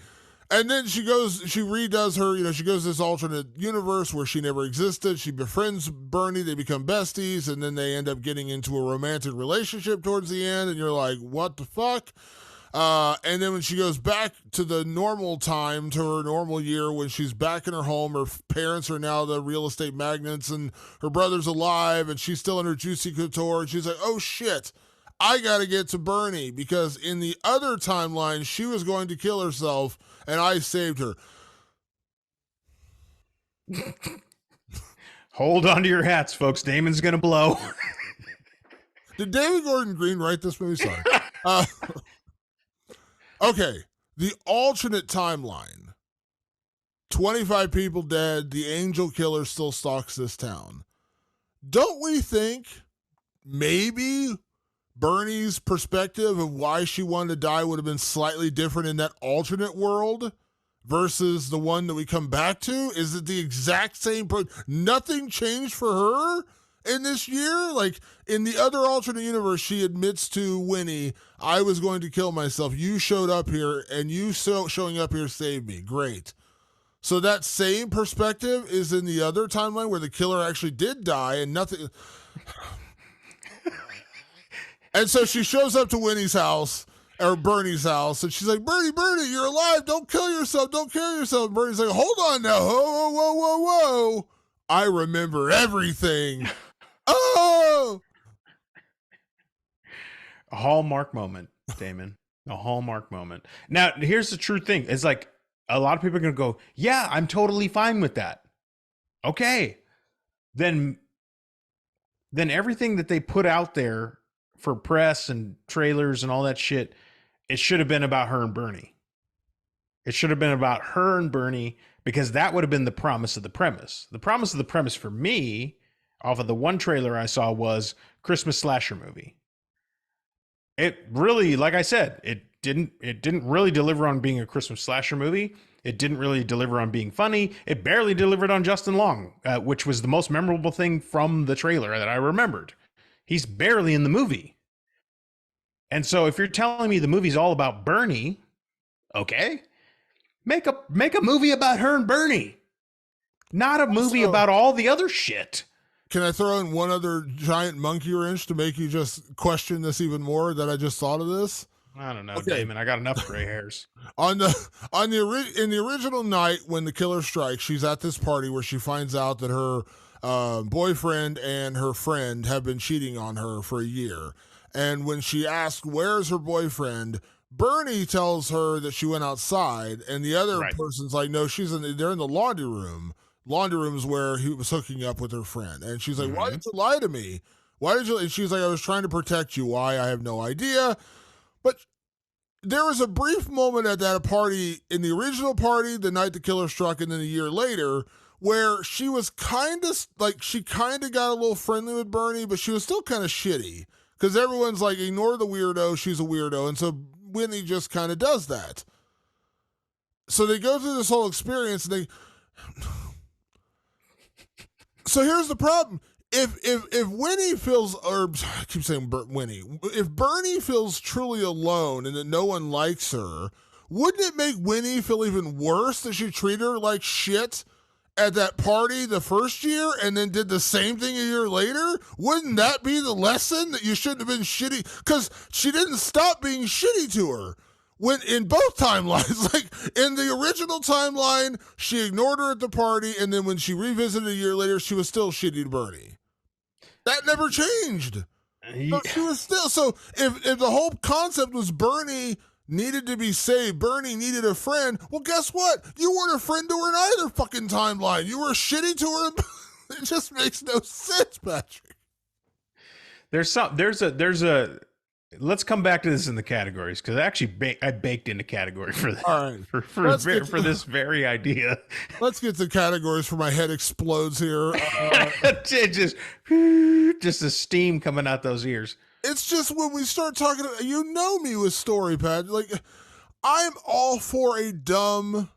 And then she redoes her, she goes to this alternate universe where she never existed. She befriends Bernie, they become besties, and then they end up getting into a romantic relationship towards the end, and you're like, what the fuck? And then when she goes back to the normal time, to her normal year, when she's back in her home, her parents are now the real estate magnates, and her brother's alive, and she's still in her juicy couture, and she's like, oh shit, I gotta get to Bernie, because in the other timeline, she was going to kill herself, and I saved her. Hold on to your hats, folks. Damon's gonna blow. Did David Gordon Green write this movie? Sorry. Okay, the alternate timeline. 25 people dead. The angel killer still stalks this town. Don't we think maybe Bernie's perspective of why she wanted to die would have been slightly different in that alternate world versus the one that we come back to? Is it the exact same? Nothing changed for her in this year? Like, in the other alternate universe, she admits to Winnie, I was going to kill myself. You showed up here, and you showing up here saved me. Great. So that same perspective is in the other timeline where the killer actually did die and nothing. And so she shows up to Winnie's house or Bernie's house and she's like, Bernie, you're alive. Don't kill yourself. Don't kill yourself. And Bernie's like, hold on now. Whoa. I remember everything. Oh, A Hallmark moment, Damon. A Hallmark moment. Now, here's the true thing. It's like a lot of people are going to go, yeah, I'm totally fine with that. Okay. Then everything that they put out there for press and trailers and all that shit, it should have been about her and Bernie. It should have been about her and Bernie because that would have been the promise of the premise. The promise of the premise for me, off of the one trailer I saw, was Christmas slasher movie. It really, like I said, it didn't really deliver on being a Christmas slasher movie. It didn't really deliver on being funny. It barely delivered on Justin Long, which was the most memorable thing from the trailer that I remembered. He's barely in the movie. And so if you're telling me the movie's all about Bernie, okay, make a movie about her and Bernie, not a movie about all the other shit. Can I throw in one other giant monkey wrench to make you just question this even more that I just thought of this? I don't know, Okay. Damon. I got enough gray hairs. In the original night when the killer strikes, she's at this party where she finds out that her boyfriend and her friend have been cheating on her for a year. And when she asks where's her boyfriend, Bernie tells her that she went outside, and the other Right. person's like, no, they're in the laundry room. Laundry room is where he was hooking up with her friend. And she's like, why did you lie to me? Why did you? And she's like, I was trying to protect you. Why? I have no idea. But there was a brief moment at that party, in the original party, the night the killer struck, and then a year later, where she was kind of like, she kind of got a little friendly with Bernie, but she was still kind of shitty because everyone's like, ignore the weirdo. She's a weirdo. And so Whitney just kind of does that. So they go through this whole experience and they. So here's the problem. If Winnie feels, or I keep saying Winnie, if Bernie feels truly alone and that no one likes her, wouldn't it make Winnie feel even worse that she treated her like shit at that party the first year and then did the same thing a year later? Wouldn't that be the lesson that you shouldn't have been shitty? Because she didn't stop being shitty to her. When in both timelines, like in the original timeline, she ignored her at the party, and then when she revisited a year later, she was still shitty to Bernie. That never changed. So she was still. So if the whole concept was Bernie needed to be saved, Bernie needed a friend, well, guess what? You weren't a friend to her in either fucking timeline. You were shitty to her. It just makes no sense, Patrick. There's a. Let's come back to this in the categories because actually I baked in a category for that. All right. For this very idea. Let's get to categories before my head explodes here. Just the steam coming out those ears. It's just when we start talking, you know me with story, Pat. Like, I'm all for a dumb.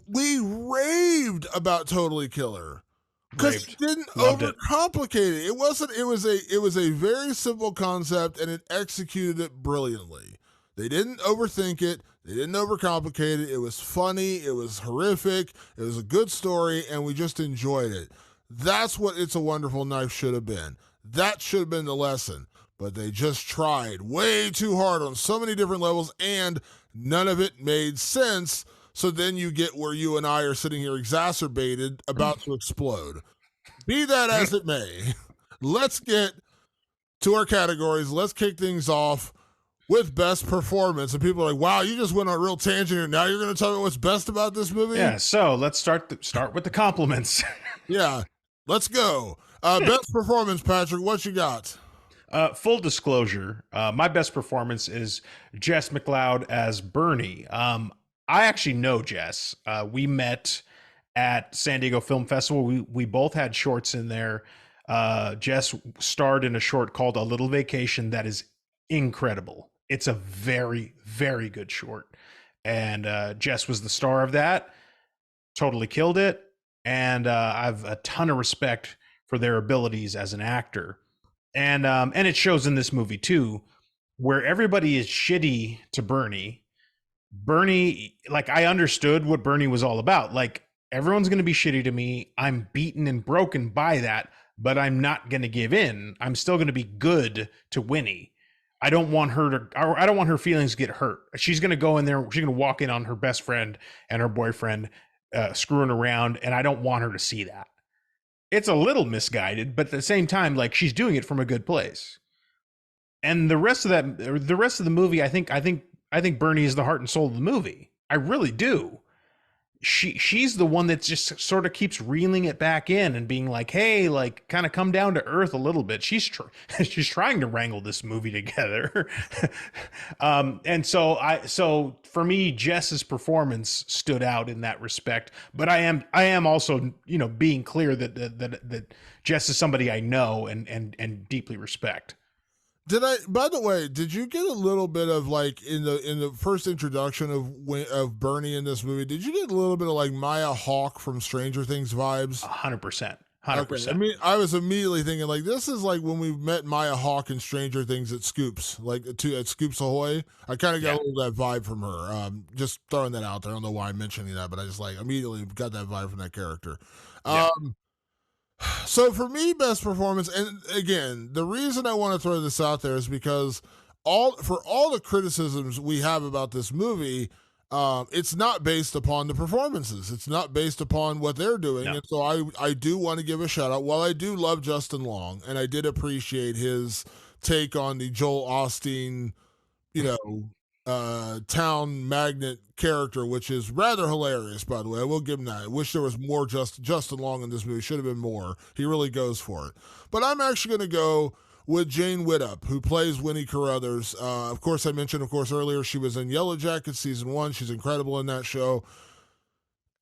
We raved about Totally Killer because it didn't Loved it. overcomplicate it. It wasn't. It was a very simple concept, and it executed it brilliantly. They didn't overthink it. They didn't overcomplicate it. It was funny. It was horrific. It was a good story, and we just enjoyed it. That's what It's a Wonderful Knife should have been. That should have been the lesson. But they just tried way too hard on so many different levels, and none of it made sense. So then you get where you and I are sitting here exacerbated, about to explode. Be that as it may, let's get to our categories. Let's kick things off with best performance. And people are like, wow, you just went on a real tangent here. Now you're going to tell me what's best about this movie? Yeah, so let's start with the compliments. Yeah, let's go. Best performance, Patrick, what you got? Full disclosure, my best performance is Jess McLeod as Bernie. I actually know Jess. We met at San Diego Film Festival. We both had shorts in there. Jess starred in a short called A Little Vacation that is incredible. It's a very, very good short. And Jess was the star of that. Totally killed it. And I have a ton of respect for their abilities as an actor. And it shows in this movie too, where everybody is shitty to Bernie. Bernie, like I understood what Bernie was all about. Like everyone's going to be shitty to me. I'm beaten and broken by that, but I'm not going to give in. I'm still going to be good to Winnie. I don't want her to, I don't want her feelings to get hurt. She's going to go in there. She's going to walk in on her best friend and her boyfriend screwing around. And I don't want her to see that. It's a little misguided, but at the same time, like she's doing it from a good place. And the rest of the movie, I think Bernie is the heart and soul of the movie. I really do. She's the one that just sort of keeps reeling it back in and being like, hey, like kind of come down to earth a little bit. She's trying to wrangle this movie together. And so for me, Jess's performance stood out in that respect, but I am also, you know, being clear that Jess is somebody I know and deeply respect. By the way, did you get a little bit of like in the first introduction of Bernie in this movie? Did you get a little bit of like Maya Hawke from Stranger Things vibes? 100%. Okay. I mean, I was immediately thinking like this is like when we met Maya Hawke in Stranger Things at Scoops, at Scoops Ahoy. I kind of got a little of that vibe from her. Just throwing that out there. I don't know why I'm mentioning that, but I just like immediately got that vibe from that character. Yeah. So for me, best performance, and again, the reason I want to throw this out there is because for all the criticisms we have about this movie, it's not based upon the performances. It's not based upon what they're doing. No. And so I do want to give a shout out. While I do love Justin Long, and I did appreciate his take on the Joel Osteen, town magnet character, which is rather hilarious, by the way. I will give him that. I wish there was more Justin Long in this movie. Should have been more. He really goes for it. But I'm actually going to go with Jane Widdop, who plays Winnie Carruthers. Of course, I mentioned, earlier, she was in Yellow Jackets season 1. She's incredible in that show.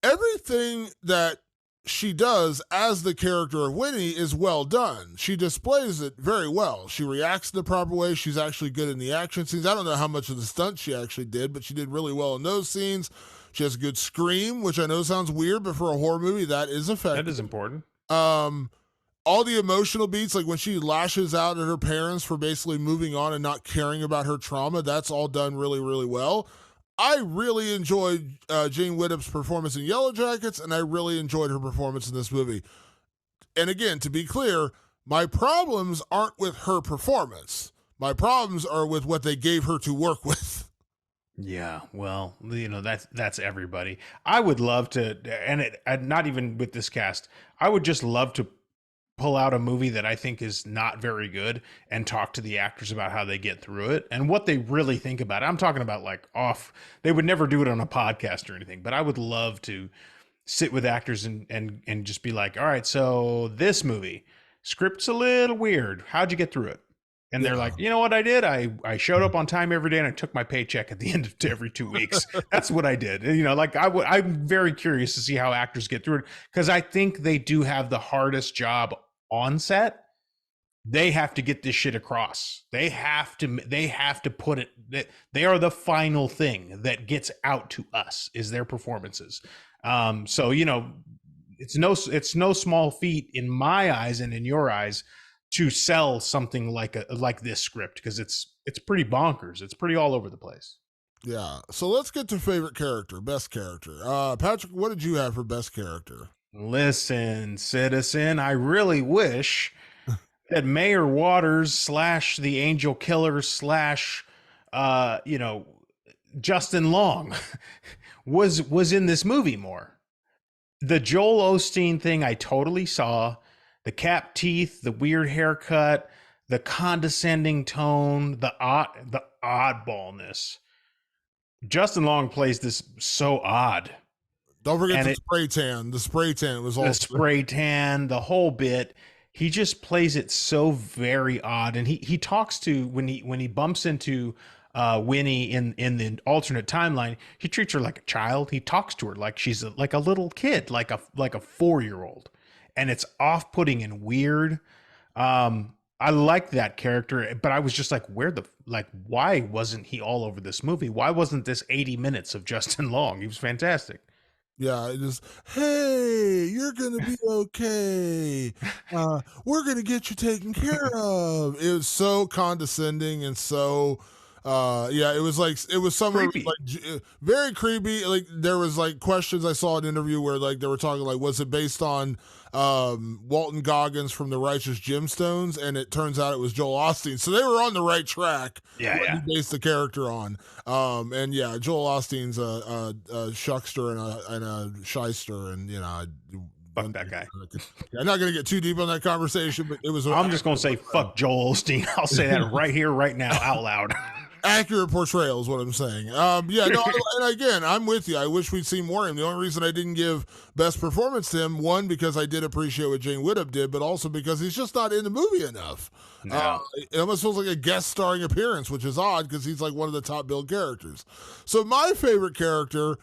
Everything that she does as the character of Winnie is well done. She displays it very well. She reacts the proper way. She's actually good in the action scenes. I don't know how much of the stunt she actually did, but she did really well in those scenes. She has a good scream, which I know sounds weird, but for a horror movie, that is effective. That is important. All the emotional beats, like when she lashes out at her parents for basically moving on and not caring about her trauma, that's all done really, really well. I really enjoyed Jane Widdop's performance in Yellow Jackets, and I really enjoyed her performance in this movie. And again, to be clear, my problems aren't with her performance. My problems are with what they gave her to work with. Yeah, well, that's everybody. I would love to, and not even with this cast, I would just love to pull out a movie that I think is not very good and talk to the actors about how they get through it and what they really think about it. I'm talking about they would never do it on a podcast or anything, but I would love to sit with actors and just be like, all right, so this movie script's a little weird. How'd you get through it? And they're like, you know what I did? I showed up on time every day and I took my paycheck at the end of every 2 weeks. That's what I did. I'm very curious to see how actors get through it because I think they do have the hardest job on set. They have to get this shit across. They have to put it, they are the final thing that gets out to us is their performances. So, it's no small feat in my eyes and in your eyes to sell something like this script because it's pretty bonkers. It's pretty all over the place. Yeah. So let's get to favorite character, best character. Patrick, what did you have for best character? Listen, citizen, I really wish that Mayor Waters / the Angel Killer / Justin Long was in this movie more. The Joel Osteen thing I totally saw. The cap teeth, the weird haircut, the condescending tone, the oddballness. Justin Long plays this so odd. Don't forget the spray tan. The spray tan was all the spray tan, the whole bit. He just plays it so very odd, and he talks to when he bumps into Winnie in the alternate timeline. He treats her like a child. He talks to her like she's like a little kid, like a 4-year-old. And it's off-putting and weird. I like that character, but I was just like, why wasn't he all over this movie? Why wasn't this 80 minutes of Justin Long? He was fantastic. Yeah, it is. Hey, you're going to be okay. We're going to get you taken care of. It was so condescending and so Yeah, it was somewhere Creepy. very creepy. Like there was like questions I saw in an interview where like they were talking like, was it based on Walton Goggins from the Righteous Gemstones? And it turns out it was Joel Osteen. So they were on the right track. Yeah, what yeah. he based the character on. And yeah, Joel Osteen's a shuckster and a shyster, and Fuck that guy. I'm not going to get too deep on that conversation, but it was. I'm just gonna say fuck Joel Osteen. I'll say that right here, right now, out loud. Accurate portrayal is what I'm saying. Yeah, no, and again, I'm with you. I wish we'd seen more of him. The only reason I didn't give best performance to him, one, because I did appreciate what Jane Whittup did, but also because he's just not in the movie enough. No. It almost feels like a guest starring appearance, which is odd because he's like one of the top billed characters. So my favorite character,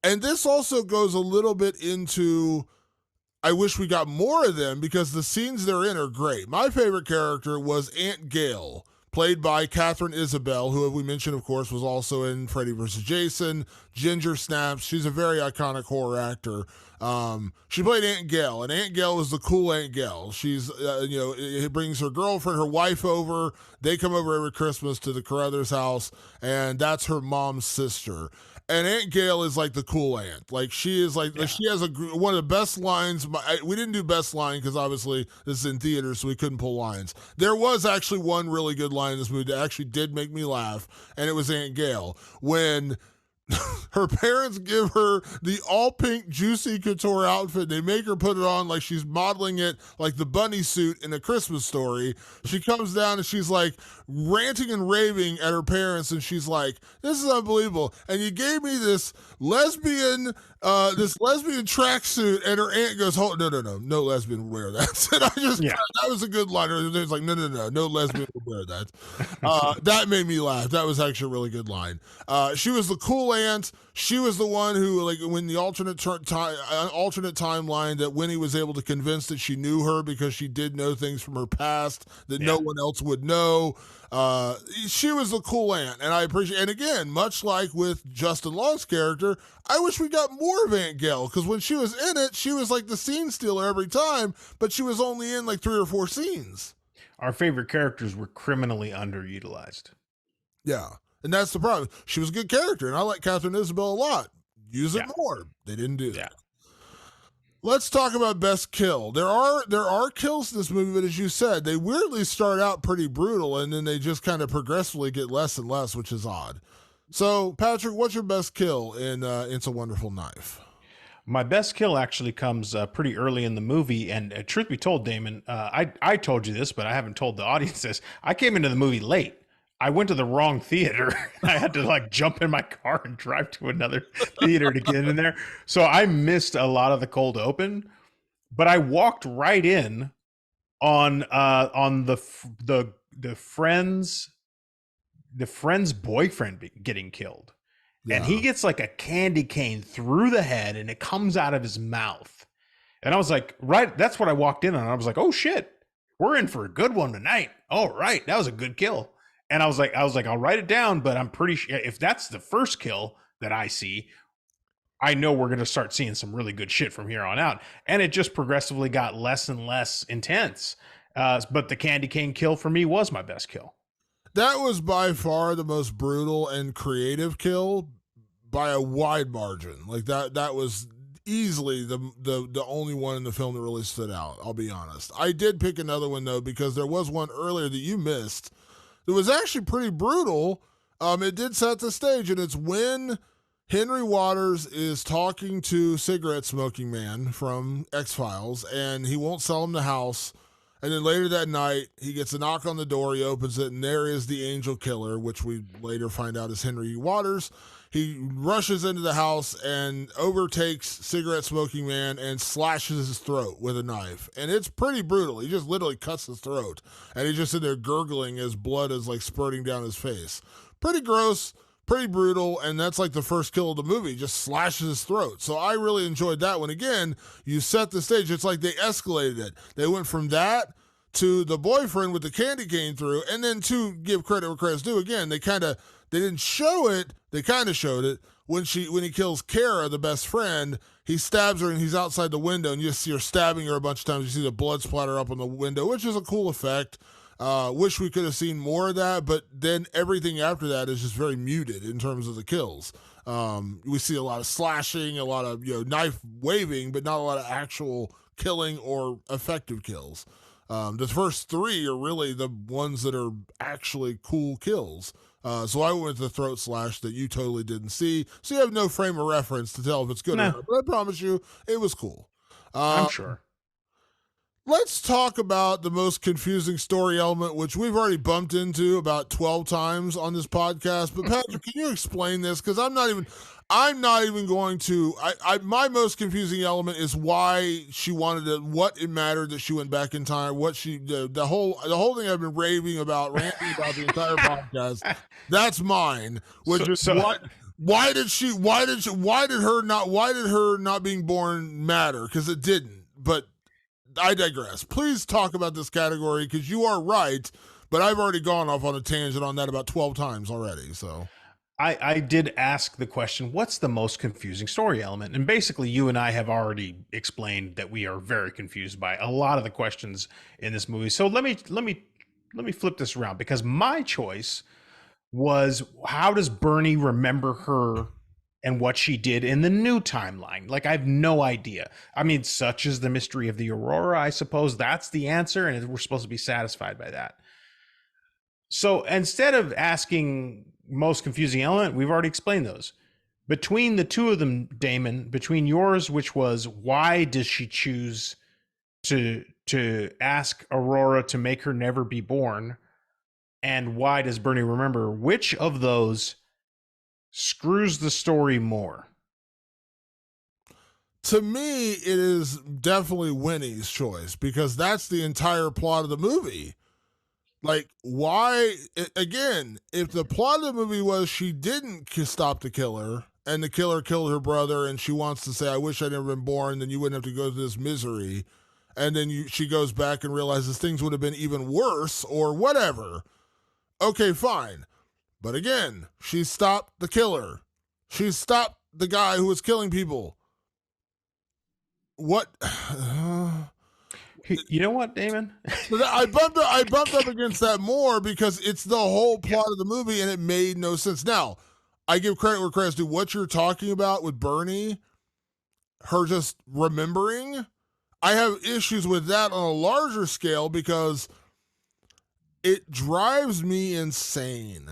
and this also goes a little bit into, I wish we got more of them because the scenes they're in are great. My favorite character was Aunt Gail, played by Catherine Isabel, who we mentioned, of course, was also in Freddy vs. Jason, Ginger Snaps. She's a very iconic horror actor. She played Aunt Gail, and Aunt Gail was the cool Aunt Gail. She's, it brings her girlfriend, her wife over. They come over every Christmas to the Carruthers house, and that's her mom's sister. And Aunt Gail is like the cool aunt. Like she is like, she has one of the best lines. We didn't do best line because obviously this is in theater, so we couldn't pull lines. There was actually one really good line in this movie that actually did make me laugh, and it was Aunt Gail when her parents give her the all pink Juicy Couture outfit. They make her put it on like she's modeling it like the bunny suit in A Christmas Story. She comes down and she's like ranting and raving at her parents, and she's like, "This is unbelievable. And you gave me this lesbian tracksuit," and her aunt goes, "Oh, no lesbian would wear that." And that was a good line. It was like, no lesbian would wear that. That made me laugh. That was actually a really good line. She was the cool aunt. She was the one who, like, when the alternate timeline, that Winnie was able to convince that she knew her because she did know things from her past that no one else would know. She was the cool aunt, and I appreciate. And again, much like with Justin Long's character, I wish we got more of Aunt Gail, because when she was in it, she was like the scene stealer every time, but she was only in like 3 or 4 scenes. Our favorite characters were criminally underutilized. Yeah. And that's the problem. She was a good character, and I like Catherine Isabel a lot. Use it more. They didn't do that. Yeah. Let's talk about best kill. There are kills in this movie, but as you said, they weirdly start out pretty brutal, and then they just kind of progressively get less and less, which is odd. So, Patrick, what's your best kill in It's a Wonderful Knife? My best kill actually comes pretty early in the movie, and truth be told, Damon, I told you this, but I haven't told the audience this. I came into the movie late. I went to the wrong theater. I had to like jump in my car and drive to another theater to get in there. So I missed a lot of the cold open, but I walked right in on the friend's boyfriend getting killed. Yeah. And he gets like a candy cane through the head and it comes out of his mouth. And I was like, right, that's what I walked in on. I was like, oh shit, we're in for a good one tonight. All right, that was a good kill. And I was like, I'll write it down, but I'm pretty sure if that's the first kill that I see, I know we're going to start seeing some really good shit from here on out. And it just progressively got less and less intense. But the candy cane kill for me was my best kill. That was by far the most brutal and creative kill by a wide margin. Like that was easily the only one in the film that really stood out. I'll be honest. I did pick another one though, because there was one earlier that you missed. It was actually pretty brutal. It did set the stage, and it's when Henry Waters is talking to Cigarette Smoking Man from X-Files, and he won't sell him the house. And then later that night, he gets a knock on the door. He opens it, and there is the angel killer, which we later find out is Henry Waters. He rushes into the house and overtakes Cigarette Smoking Man and slashes his throat with a knife. And it's pretty brutal. He just literally cuts his throat. And he's just in there gurgling as blood is like spurting down his face. Pretty gross, pretty brutal. And that's like the first kill of the movie. He just slashes his throat. So I really enjoyed that one. Again, you set the stage. It's like they escalated it. They went from that to the boyfriend with the candy cane through. And then to give credit where credit's due, again, they didn't show it. They kind of showed it when he kills Kara, the best friend. He stabs her and he's outside the window, and you just see her stabbing her a bunch of times. You see the blood splatter up on the window, which is a cool effect. Wish we could have seen more of that, but then everything after that is just very muted in terms of the kills. We see a lot of slashing, a lot of knife waving, but not a lot of actual killing or effective kills. The first three are really the ones that are actually cool kills. So I went with the throat slash that you totally didn't see. So you have no frame of reference to tell if it's good or not. But I promise you, it was cool. I'm sure. Let's talk about the most confusing story element, which we've already bumped into about 12 times on this podcast. But Patrick, can you explain this? Because I'm not even going to. My most confusing element is why she wanted to. What it mattered that she went back in time. What she the whole thing I've been ranting about the entire podcast. That's mine. Which is what. Why did her not being born matter? Because it didn't. But I digress. Please talk about this category because you are right, but I've already gone off on a tangent on that about 12 times already. So I did ask the question, what's the most confusing story element? And basically you and I have already explained that we are very confused by a lot of the questions in this movie. So let me flip this around, because my choice was, how does Bernie remember her and what she did in the new timeline? Like, I have no idea. I mean, such is the mystery of the Aurora. I suppose that's the answer, and we're supposed to be satisfied by that. So instead of asking most confusing element, we've already explained those. Between the two of them, Damon, between yours, which was why does she choose to ask Aurora to make her never be born, and why does Bernie remember, which of those screws the story more? To me, it is definitely Winnie's choice, because that's the entire plot of the movie. Like, why, again, if the plot of the movie was she didn't stop the killer and the killer killed her brother and she wants to say, I wish I'd never been born, then you wouldn't have to go through this misery. And then she goes back and realizes things would have been even worse or whatever. Okay, fine. But again, she stopped the killer. She stopped the guy who was killing people. What? You know what, Damon? I bumped up against that more because it's the whole plot of the movie and it made no sense. Now, I give credit where credit's due. What you're talking about with Bernie, her just remembering, I have issues with that on a larger scale because it drives me insane,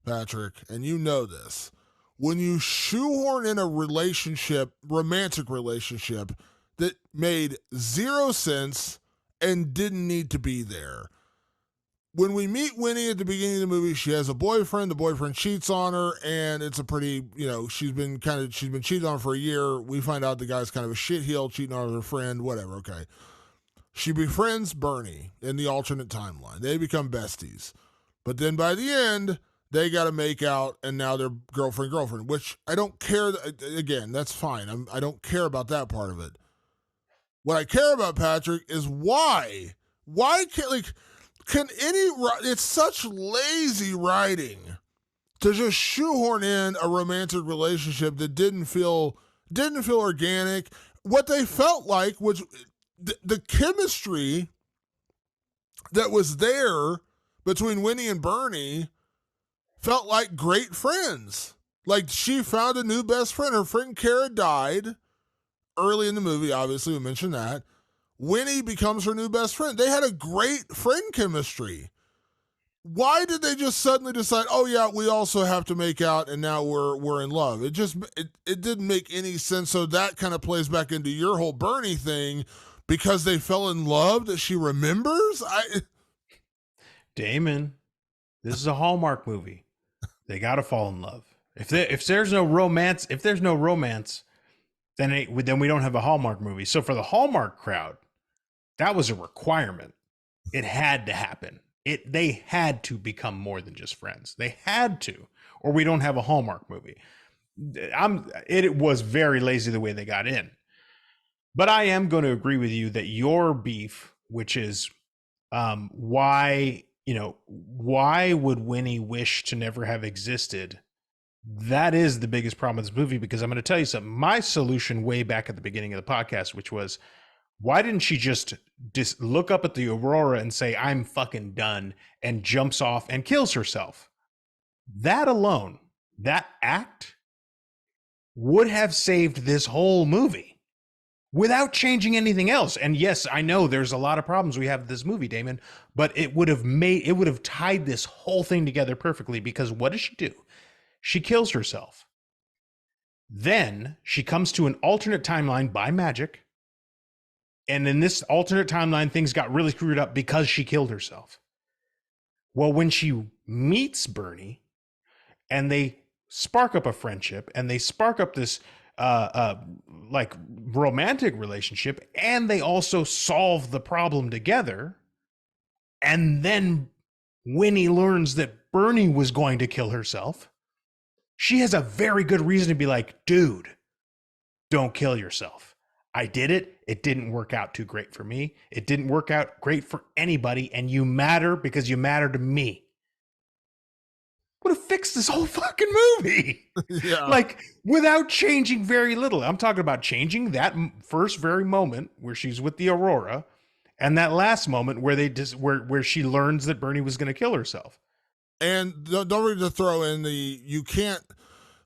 Patrick, and you know this. When you shoehorn in a romantic relationship, that made zero sense and didn't need to be there. When we meet Winnie at the beginning of the movie, she has a boyfriend. The boyfriend cheats on her, and it's a pretty, she's been cheated on for a year. We find out the guy's kind of a shitheel, cheating on her friend, whatever, okay. She befriends Bernie in the alternate timeline. They become besties. But then by the end, they got to make out, and now they're girlfriend, which I don't care. Again, that's fine. I don't care about that part of it. What I care about, Patrick, is why. Why it's such lazy writing to just shoehorn in a romantic relationship that didn't feel organic. What they felt like was the chemistry that was there between Winnie and Bernie felt like great friends. Like, she found a new best friend. Her friend Kara died early in the movie, obviously, we mentioned that. Winnie becomes her new best friend. They had a great friend chemistry. Why did they just suddenly decide, oh yeah, we also have to make out and now we're in love? It didn't make any sense. So that kind of plays back into your whole Bernie thing, because they fell in love that she remembers? Damon, this is a Hallmark movie. They got to fall in love. If there's no romance, then we don't have a Hallmark movie. So for the Hallmark crowd, that was a requirement. It had to happen. They had to become more than just friends. They had to, or we don't have a Hallmark movie. It was very lazy the way they got in. But I am going to agree with you that your beef, which is why would Winnie wish to never have existed? That is the biggest problem with this movie, because I'm going to tell you something. My solution way back at the beginning of the podcast, which was, Why didn't she just look up at the Aurora and say, I'm fucking done, and jumps off and kills herself? That alone, that act would have saved this whole movie without changing anything else. And yes, I know there's a lot of problems we have with this movie, Damon, but it would have tied this whole thing together perfectly, because what does she do? She kills herself. Then she comes to an alternate timeline by magic. And in this alternate timeline, things got really screwed up because she killed herself. Well, when she meets Bernie and they spark up a friendship and they spark up this like romantic relationship, and they also solve the problem together. And then Winnie learns that Bernie was going to kill herself. She has a very good reason to be like, dude, don't kill yourself. I did it. It didn't work out too great for me. It didn't work out great for anybody. And you matter because you matter to me. Would have fixed this whole fucking movie. Yeah. Like, without changing very little. I'm talking about changing that first very moment where she's with the Aurora, and that last moment where where she learns that Bernie was going to kill herself. And don't forget to throw in you can't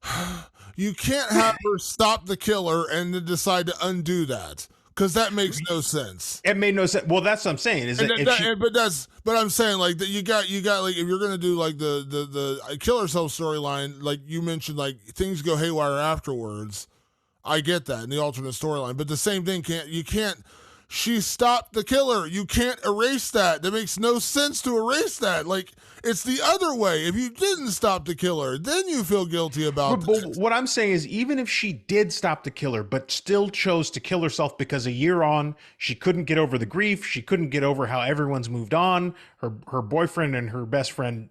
have her stop the killer and then decide to undo that, because that makes no sense. It made no sense. Well, that's what I'm saying. But I'm saying, like, that you got like, if you're gonna do like the kill herself storyline, like you mentioned, like things go haywire afterwards. I get that in the alternate storyline, but the same thing can't. She stopped the killer. You can't erase that. That makes no sense to erase that. Like, it's the other way. If you didn't stop the killer, then you feel guilty about but what I'm saying is, even if she did stop the killer, but still chose to kill herself because a year on, she couldn't get over the grief. She couldn't get over how everyone's moved on. Her boyfriend and her best friend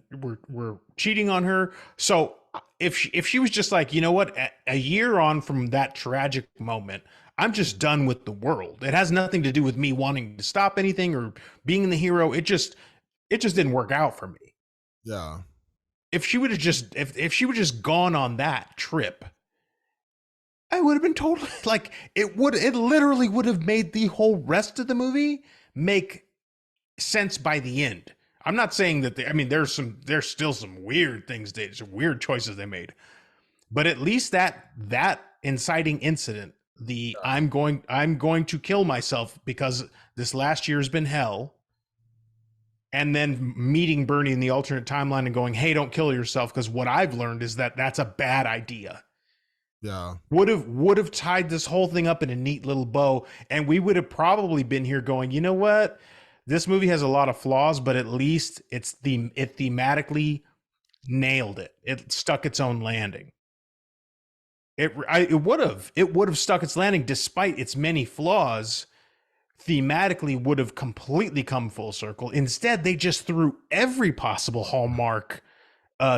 were cheating on her. So if she was just like, you know what, a year on from that tragic moment, I'm just done with the world. It has nothing to do with me wanting to stop anything or being the hero. It just didn't work out for me. Yeah. If she would have just if she would just gone on that trip, I would have been totally like, it literally would have made the whole rest of the movie make sense by the end. I'm not saying that there's still some weird things, some weird choices they made. But at least that inciting incident, I'm going to kill myself because this last year has been hell, and then meeting Bernie in the alternate timeline and going, hey, don't kill yourself, because what I've learned is that that's a bad idea. Yeah. Would have tied this whole thing up in a neat little bow, and we would have probably been here going, you know what? This movie has a lot of flaws, but at least it thematically nailed it. It stuck its own landing. It would have stuck its landing despite its many flaws. Thematically would have completely come full circle. Instead, they just threw every possible Hallmark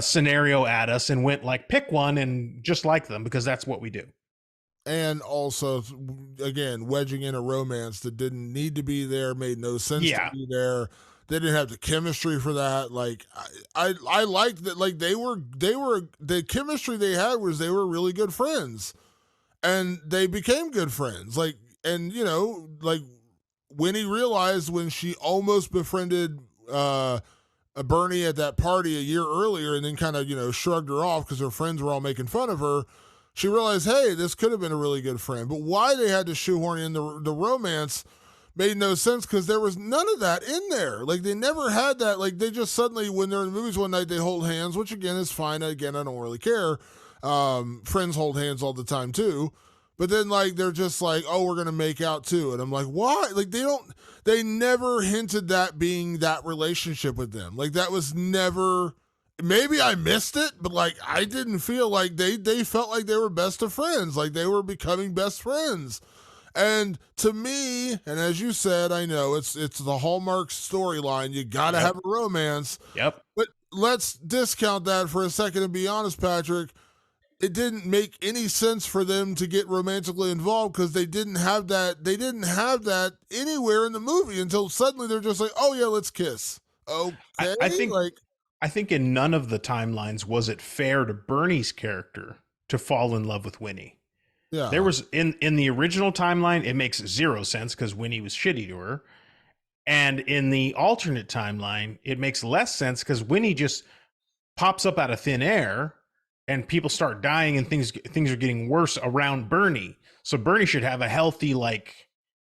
scenario at us and went like, pick one and just like them, because that's what we do. And also, again, wedging in a romance that didn't need to be there, made no sense to be there. They didn't have the chemistry for that. Like, I liked that. Like, the chemistry they had was they were really good friends, and they became good friends. Like, and you know, like Winnie realized when she almost befriended Bernie at that party a year earlier, and then kind of, you know, shrugged her off because her friends were all making fun of her. She realized, hey, this could have been a really good friend. But why they had to shoehorn in the romance made no sense, because there was none of that in there. Like, they never had that. Like, they just suddenly, when they're in the movies one night, they hold hands, which again is fine. Again, I don't really care. Friends hold hands all the time too. But then, like, they're just like, oh, we're going to make out too. And I'm like, why? Like, they never hinted that being that relationship with them. Like, that was never, maybe I missed it, but like, I didn't feel like they felt like they were best of friends. Like, they were becoming best friends. And to me, and as you said, I know it's the Hallmark storyline. You got to have a romance. Yep. But let's discount that for a second and be honest, Patrick. It didn't make any sense for them to get romantically involved, because they didn't have that. They didn't have that anywhere in the movie until suddenly they're just like, oh yeah, let's kiss. Okay. I think in none of the timelines was it fair to Bernie's character to fall in love with Winnie. Yeah. There was in the original timeline, it makes zero sense because Winnie was shitty to her. And in the alternate timeline, it makes less sense because Winnie just pops up out of thin air and people start dying and things are getting worse around Bernie. So Bernie should have a healthy, like,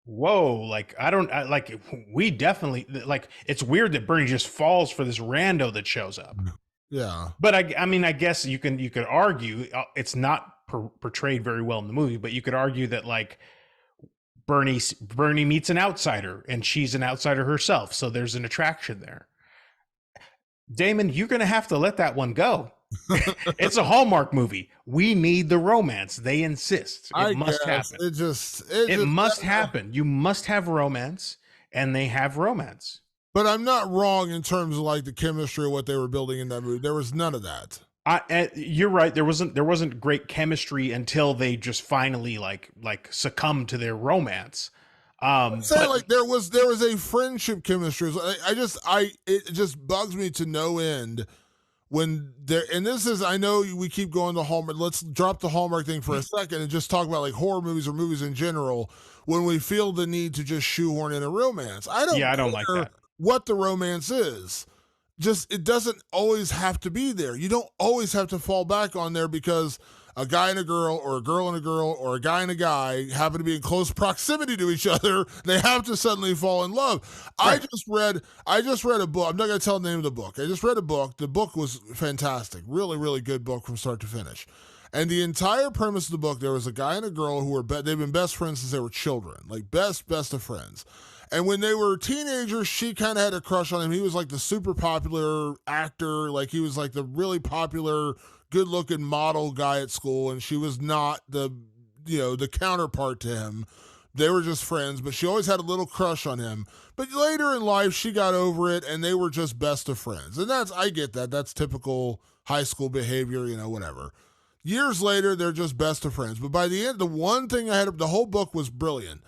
whoa, like like we definitely, like, it's weird that Bernie just falls for this rando that shows up. Yeah. But I mean, I guess you could argue it's not portrayed very well in the movie, but you could argue that, like, Bernie meets an outsider and she's an outsider herself, so there's an attraction there. Damon, you're gonna have to let that one go. It's a Hallmark movie. We need the romance. They insist. It must happen. It must happen. You must have romance, and they have romance. But I'm not wrong in terms of like the chemistry of what they were building in that movie. There was none of that. You're right. There wasn't great chemistry until they just finally like succumb to their romance. Like there was a friendship chemistry. It just bugs me to no end when there. And this is, I know we keep going to Hallmark. Let's drop the Hallmark thing for a second and just talk about like horror movies or movies in general. When we feel the need to just shoehorn in a romance, I don't like that. What the romance is. Just, it doesn't always have to be there. You don't always have to fall back on there because a guy and a girl or a girl and a girl or a guy and a guy happen to be in close proximity to each other. They have to suddenly fall in love. Right. I just read a book. I'm not going to tell the name of the book. I just read a book. The book was fantastic. Really, really good book from start to finish. And the entire premise of the book, there was a guy and a girl who were, they've been best friends since they were children, like best of friends. And when they were teenagers, she kind of had a crush on him. He was like the super popular actor. Like he was like the really popular, good looking model guy at school. And she was not the counterpart to him. They were just friends, but she always had a little crush on him. But later in life, she got over it and they were just best of friends. And I get that. That's typical high school behavior, whatever. Years later, they're just best of friends. But by the end, the one thing the whole book was brilliant.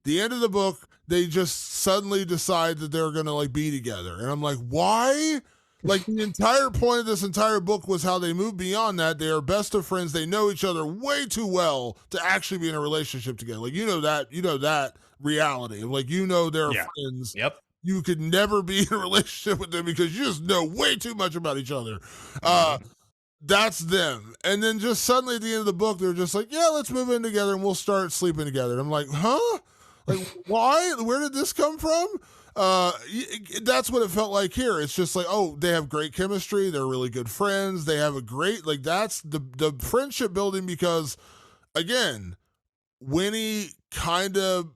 The end of the book, they just suddenly decide that they're going to like be together. And I'm like, why? Like the entire point of this entire book was how they move beyond that. They are best of friends. They know each other way too well to actually be in a relationship together. Like, that reality. Like, they're friends. Yep. You could never be in a relationship with them because you just know way too much about each other. That's them. And then just suddenly at the end of the book, they're just like, yeah, let's move in together and we'll start sleeping together. And I'm like, huh? Like, why? Where did this come from? That's what it felt like here. It's just like, oh, they have great chemistry. They're really good friends. They have a great, like, that's the friendship building because, again, Winnie kind of,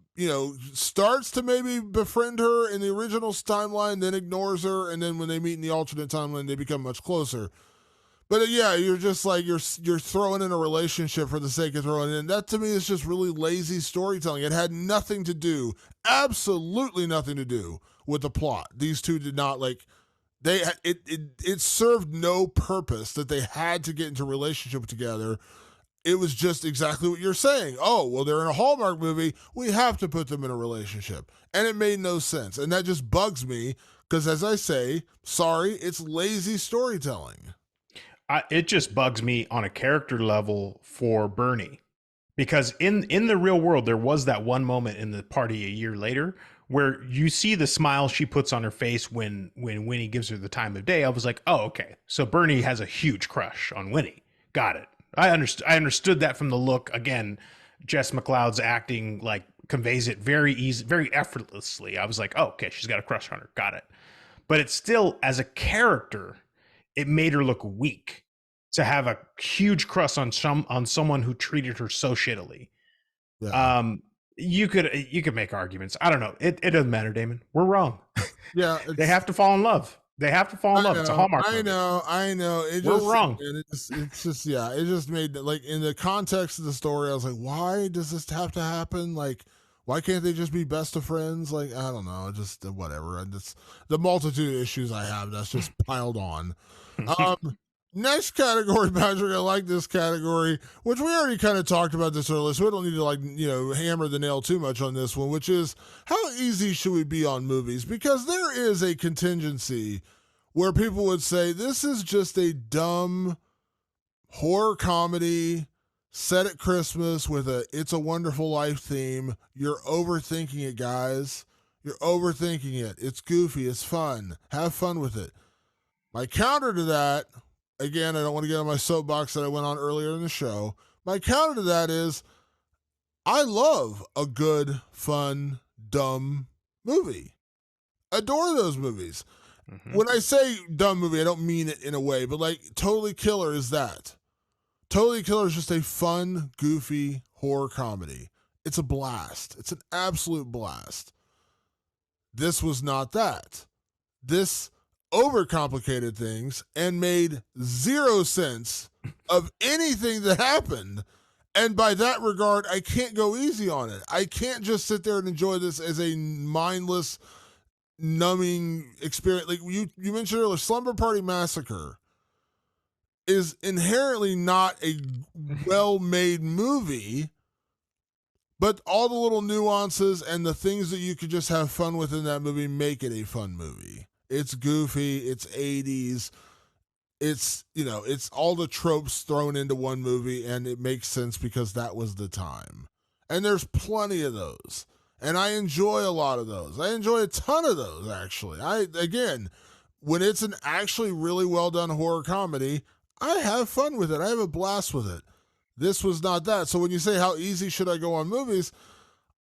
starts to maybe befriend her in the original timeline, then ignores her. And then when they meet in the alternate timeline, they become much closer. But yeah, you're just like, you're throwing in a relationship for the sake of throwing it in. That to me is just really lazy storytelling. It had nothing to do, absolutely nothing to do with the plot. These two did not it served no purpose that they had to get into a relationship together. It was just exactly what you're saying. Oh, well, they're in a Hallmark movie. We have to put them in a relationship. And it made no sense. And that just bugs me because, as I say, sorry, it's lazy storytelling. It just bugs me on a character level for Bernie, because in the real world, there was that one moment in the party a year later where you see the smile she puts on her face when Winnie gives her the time of day. I was like, oh, okay. So Bernie has a huge crush on Winnie. Got it. I understood that from the look. Again, Jess McLeod's acting like conveys it very easy, very effortlessly. I was like, oh, okay, she's got a crush on her. Got it. But it's still, as a character, it made her look weak to have a huge crush on someone who treated her so shittily. Yeah. You could make arguments. I don't know. It doesn't matter, Damon. We're wrong. Yeah, they have to fall in love. They have to fall in love. It's a Hallmark movie. I know. We're wrong. It's just it just made, like, in the context of the story, I was like, why does this have to happen? Like, why can't they just be best of friends? Like, I don't know. Just whatever. And it's the multitude of issues I have that's just piled on. Next category, Patrick, I like this category, which we already kind of talked about this earlier, so we don't need to hammer the nail too much on this one, which is how easy should we be on movies? Because there is a contingency where people would say this is just a dumb horror comedy set at Christmas with a It's a Wonderful Life theme. You're overthinking it, guys. You're overthinking it. It's goofy. It's fun. Have fun with it. My counter to that, again, I don't want to get on my soapbox that I went on earlier in the show. My counter to that is I love a good, fun, dumb movie. Adore those movies. When I say dumb movie, I don't mean it in a way, but like Totally Killer is that. Totally Killer is just a fun, goofy horror comedy. It's a blast. It's an absolute blast. This was not that. This overcomplicated things and made zero sense of anything that happened. And by that regard, I can't go easy on it. I can't just sit there and enjoy this as a mindless, numbing experience. Like you mentioned earlier, Slumber Party Massacre is inherently not a well-made movie, but all the little nuances and the things that you could just have fun with in that movie make it a fun movie. It's goofy, it's 80s, it's all the tropes thrown into one movie, and it makes sense because that was the time. And there's plenty of those. And I enjoy a lot of those. I enjoy a ton of those, actually. When it's an actually really well done horror comedy, I have fun with it. I have a blast with it. This was not that. So when you say how easy should I go on movies,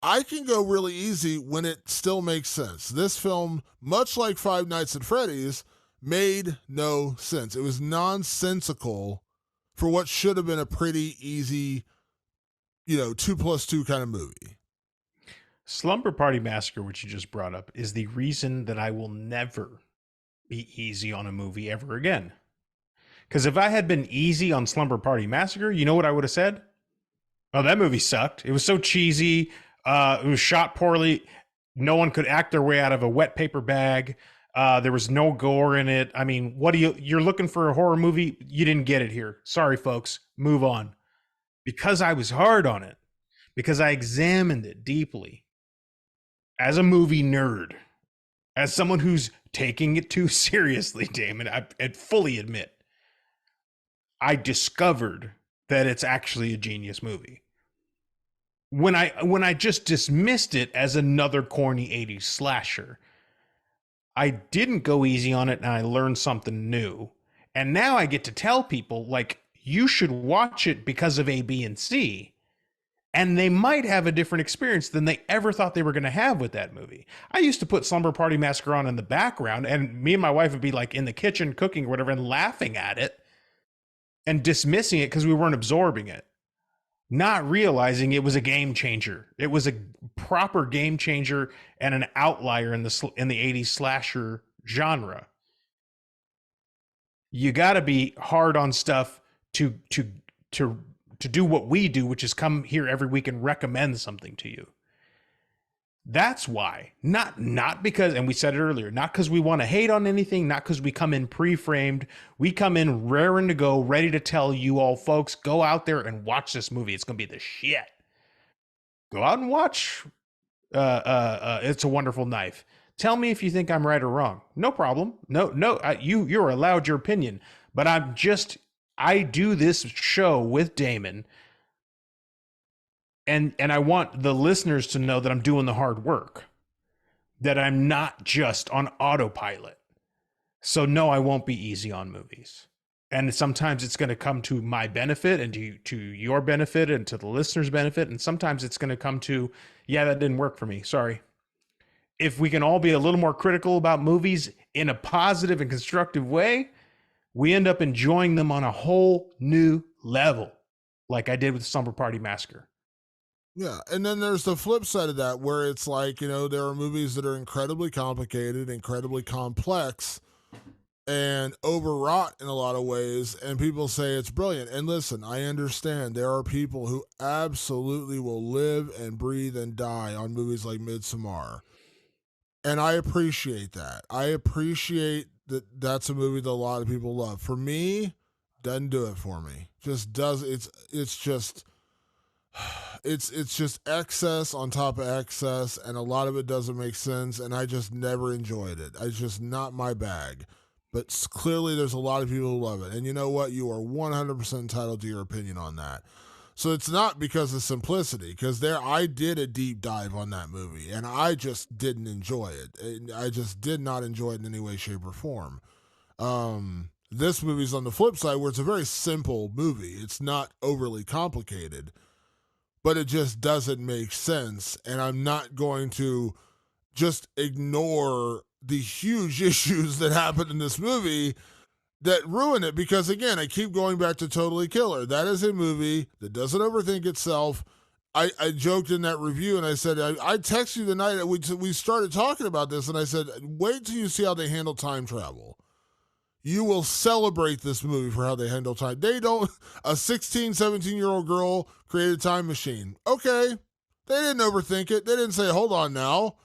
I can go really easy when it still makes sense. This film, much like Five Nights at Freddy's, made no sense. It was nonsensical for what should have been a pretty easy, 2+2 kind of movie. Slumber Party Massacre, which you just brought up, is the reason that I will never be easy on a movie ever again. Because if I had been easy on Slumber Party Massacre, you know what I would have said? Oh, that movie sucked. It was so cheesy. It was shot poorly. No one could act their way out of a wet paper bag. There was no gore in it. I mean, you're looking for a horror movie? You didn't get it here. Sorry, folks. Move on. Because I was hard on it. Because I examined it deeply. As a movie nerd. As someone who's taking it too seriously, Damon, I fully admit. I discovered that it's actually a genius movie. When I just dismissed it as another corny 80s slasher, I didn't go easy on it and I learned something new. And now I get to tell people, like, you should watch it because of A, B, and C. And they might have a different experience than they ever thought they were going to have with that movie. I used to put Slumber Party Massacre on in the background, and me and my wife would be like in the kitchen cooking or whatever and laughing at it and dismissing it because we weren't absorbing it, not realizing it was a game changer. It was a proper game changer and an outlier in the 80s slasher genre. You got to be hard on stuff to do what we do, which is come here every week and recommend something to you. That's why, not because, and we said it earlier, not because we want to hate on anything, not because we come in pre-framed. We come in raring to go, ready to tell you all folks, go out there and watch this movie. It's going to be the shit. Go out and watch It's a Wonderful Knife. Tell me if you think I'm right or wrong. No problem. You're allowed your opinion, but I do this show with Damon, and I want the listeners to know that I'm doing the hard work, that I'm not just on autopilot. So no, I won't be easy on movies. And sometimes it's going to come to my benefit and to your benefit and to the listeners' benefit. And sometimes it's going to come to, yeah, that didn't work for me. Sorry. If we can all be a little more critical about movies in a positive and constructive way, we end up enjoying them on a whole new level, like I did with Slumber Party Massacre. Yeah, and then there's the flip side of that, where it's like, there are movies that are incredibly complicated, incredibly complex, and overwrought in a lot of ways, and people say it's brilliant. And listen, I understand there are people who absolutely will live and breathe and die on movies like Midsommar. And I appreciate that. I appreciate that that's a movie that a lot of people love. For me, doesn't do it for me. Just does it's just excess on top of excess, and a lot of it doesn't make sense, and I just never enjoyed it. It's just not my bag. But clearly there's a lot of people who love it. And you know what? You are 100% entitled to your opinion on that. So it's not because of simplicity, because there I did a deep dive on that movie and I just didn't enjoy it. I just did not enjoy it in any way, shape, or form. This movie's on the flip side where it's a very simple movie. It's not overly complicated, but it just doesn't make sense. And I'm not going to just ignore the huge issues that happen in this movie that ruin it, because again, I keep going back to Totally Killer. That is a movie that doesn't overthink itself. I joked in that review and I said, I texted you the night that we started talking about this, and I said, wait till you see how they handle time travel. You will celebrate this movie for how they handle time. They don't, a 16, 17-year-old girl created a time machine. Okay. They didn't overthink it. They didn't say, hold on now.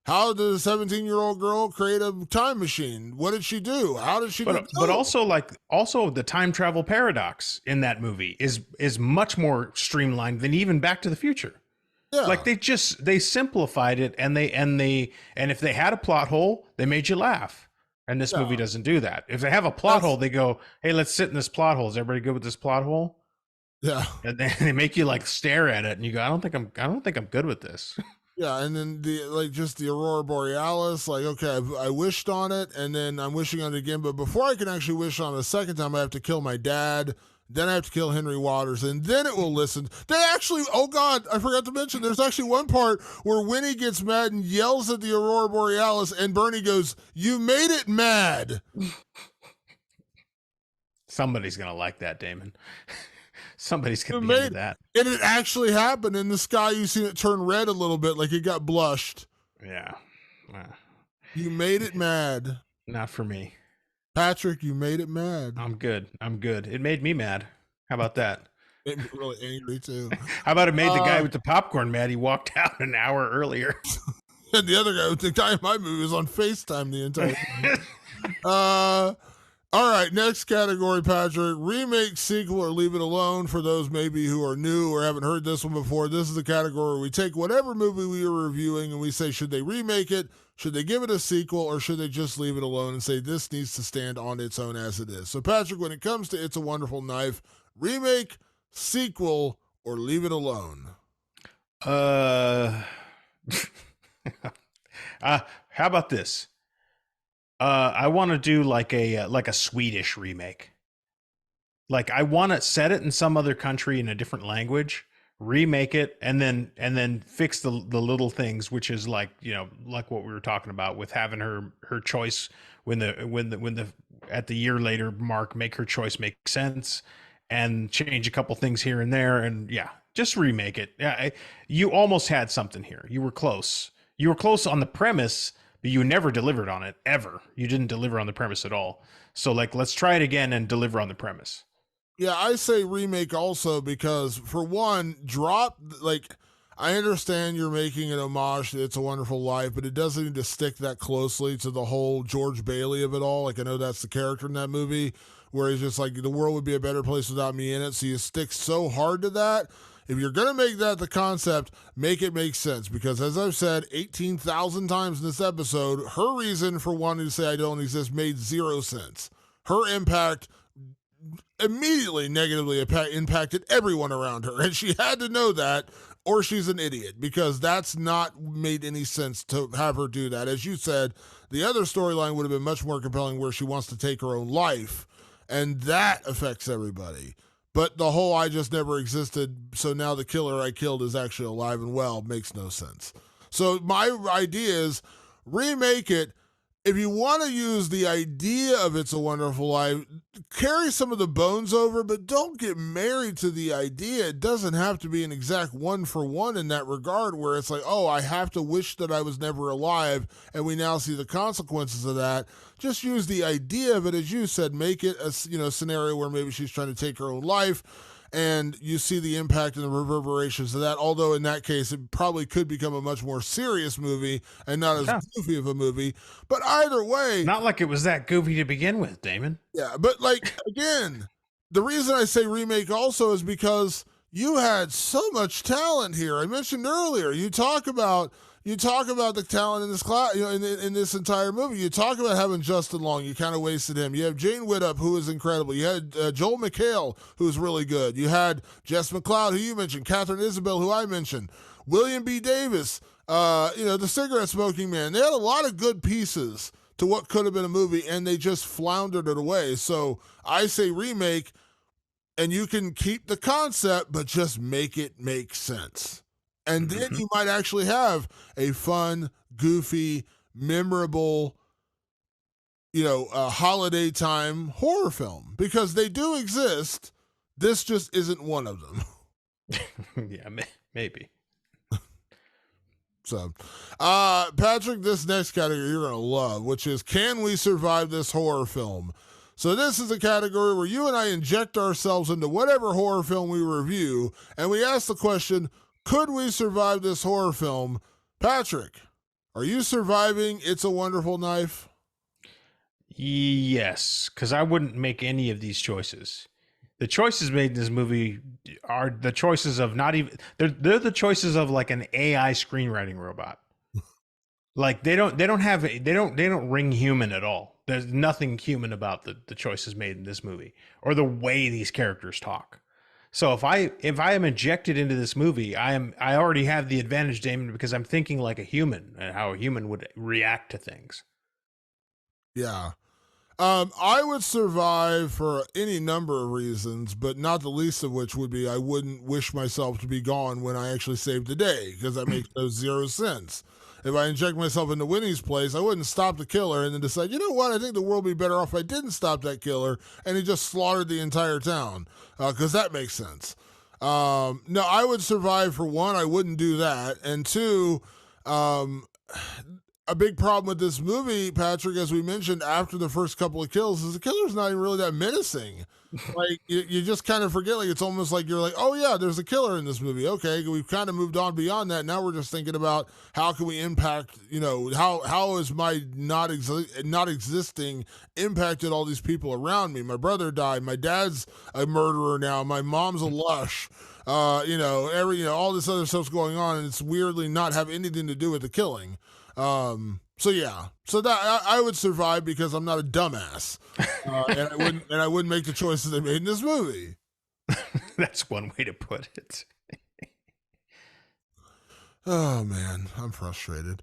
How did a 17-year-old girl create a time machine? What did she do? How did she do it? But also the time travel paradox in that movie is much more streamlined than even Back to the Future. Yeah. Like they simplified it, and if they had a plot hole, they made you laugh. And this movie doesn't do that. If they have a plot hole, they go, "Hey, let's sit in this plot hole. Is everybody good with this plot hole?" Yeah. And then they make you like stare at it, and you go, "I don't think I'm good with this." Yeah, and then the Aurora Borealis, like, okay, I wished on it, and then I'm wishing on it again, but before I can actually wish on it a second time, I have to kill my dad, then I have to kill Henry Waters, and then it will listen. They actually, oh God, I forgot to mention, there's actually one part where Winnie gets mad and yells at the Aurora Borealis, and Bernie goes, "You made it mad." Somebody's gonna like that, Damon. Somebody's gonna be into that. And it actually happened. In the sky, you seen it turn red a little bit, like it got blushed. Yeah. You made it mad. Not for me. Patrick, you made it mad. I'm good. It made me mad. How about that? It made me really angry too. How about it made the guy with the popcorn mad? He walked out an hour earlier. And the other guy, the guy in my movie, was on FaceTime the entire time. All right, next category, Patrick. Remake, sequel, or leave it alone. For those maybe who are new or haven't heard this one before, this is the category where we take whatever movie we are reviewing and we say, should they remake it, should they give it a sequel, or should they just leave it alone and say this needs to stand on its own as it is? So, Patrick, when it comes to It's a Wonderful Knife, remake, sequel, or leave it alone? How about this? I want to do like a Swedish remake. Like I want to set it in some other country in a different language, remake it, and then fix the little things, which is like, you know, like what we were talking about with having her choice when the at the year later mark, make her choice make sense, and change a couple things here and there, and yeah, just remake it. Yeah, you almost had something here. You were close. You were close on the premise, but you never delivered on it, ever. You didn't deliver on the premise at all. So, like, let's try it again and deliver on the premise. Yeah, I say remake also because, for one, I understand you're making an homage to It's a Wonderful Life, but it doesn't need to stick that closely to the whole George Bailey of it all. Like, I know that's the character in that movie, where he's just like, the world would be a better place without me in it, so you stick so hard to that. If you're going to make that the concept, make it make sense. Because as I've said 18,000 times in this episode, her reason for wanting to say I don't exist made zero sense. Her impact immediately negatively impacted everyone around her. And she had to know that, or she's an idiot. Because that's not made any sense to have her do that. As you said, the other storyline would have been much more compelling, where she wants to take her own life. And that affects everybody. But the whole I just never existed, so now the killer I killed is actually alive and well makes no sense. So my idea is remake it. If you want to use the idea of It's a Wonderful Life, carry some of the bones over, but don't get married to the idea. It doesn't have to be an exact one for one in that regard, where it's like, oh, I have to wish that I was never alive, and we now see the consequences of that. Just use the idea of it, as you said, make it a scenario where maybe she's trying to take her own life, and you see the impact and the reverberations of that. Although in that case, it probably could become a much more serious movie and not as goofy of a movie. But either way, not like it was that goofy to begin with, Damon. Yeah, but like, again, the reason I say remake also is because you had so much talent here. I mentioned earlier, you talk about you talk about the talent in this class, in this entire movie. You talk about having Justin Long, you kind of wasted him. You have Jane Whittup, who is incredible. You had Joel McHale, who was really good. You had Jess McLeod, who you mentioned, Catherine Isabel, who I mentioned, William B. Davis, the cigarette smoking man. They had a lot of good pieces to what could have been a movie, and they just floundered it away. So I say remake, and you can keep the concept, but just make it make sense. And then you might actually have a fun, goofy, memorable, holiday time horror film, because they do exist. This just isn't one of them. Yeah, maybe. So, Patrick, this next category you're going to love, which is, can we survive this horror film? So this is a category where you and I inject ourselves into whatever horror film we review, and we ask the question, could we survive this horror film? Patrick, are you surviving It's a Wonderful Knife? Yes, because I wouldn't make any of these choices. The choices made in this movie are the choices of not even they're the choices of like an AI screenwriting robot. Like they don't ring human at all. There's nothing human about the choices made in this movie or the way these characters talk. So if I am injected into this movie, I already have the advantage, Damon, because I'm thinking like a human and how a human would react to things. Yeah. I would survive for any number of reasons, but not the least of which would be I wouldn't wish myself to be gone when I actually saved the day, because that makes no zero sense. If I inject myself into Winnie's place, I wouldn't stop the killer and then decide, you know what, I think the world would be better off if I didn't stop that killer and he just slaughtered the entire town, because that makes sense. No, I would survive for one. I wouldn't do that. And two, a big problem with this movie, Patrick, as we mentioned, after the first couple of kills, is the killer's not even really that menacing. Like, you just kind of forget, like, it's almost like you're like, oh yeah, there's a killer in this movie. Okay, we've kind of moved on beyond that. Now we're just thinking about how can we impact, how is my not existing impacted all these people around me? My brother died. My dad's a murderer now. My mom's a lush. All this other stuff's going on, and it's weirdly not have anything to do with the killing. So that I would survive because I'm not a dumbass, and I wouldn't make the choices they made in this movie. That's one way to put it. Oh man, I'm frustrated.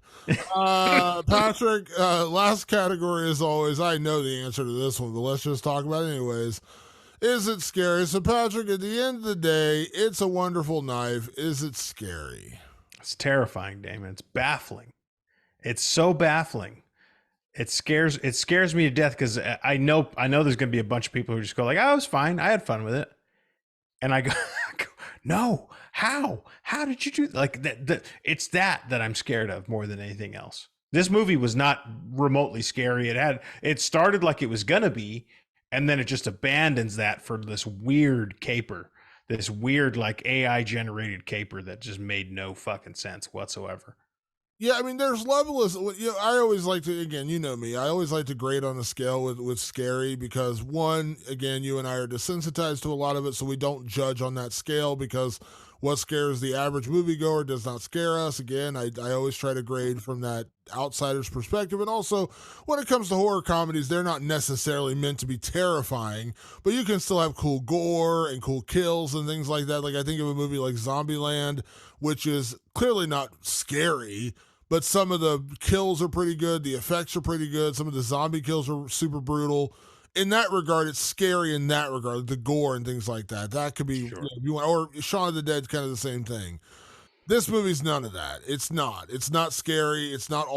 Patrick, last category as always. I know the answer to this one, but let's just talk about it anyways. Is it scary? So Patrick, at the end of the day, It's a Wonderful Knife. Is it scary? It's terrifying, Damon. It's baffling. It's so baffling. It scares me to death because I know there's going to be a bunch of people who just go like, "Oh, it was fine. I had fun with it," and I go, "No, how did you do like that?" It's that I'm scared of more than anything else. This movie was not remotely scary. It started like it was gonna be, and then it just abandons that for this weird caper, this weird like AI generated caper that just made no fucking sense whatsoever. Yeah, I mean, there's levels. I always like to, again, you know me, I always like to grade on a scale with scary because, one, again, you and I are desensitized to a lot of it, so we don't judge on that scale because what scares the average moviegoer does not scare us. Again, I always try to grade from that outsider's perspective. And also, when it comes to horror comedies, they're not necessarily meant to be terrifying, but you can still have cool gore and cool kills and things like that. Like, I think of a movie like Zombieland, which is clearly not scary, but some of the kills are pretty good. The effects are pretty good. Some of the zombie kills are super brutal. In that regard, it's scary in that regard, the gore and things like that. That could be, Sure. Or Shaun of the Dead's kind of the same thing. This movie's none of that. It's not. It's not scary. It's not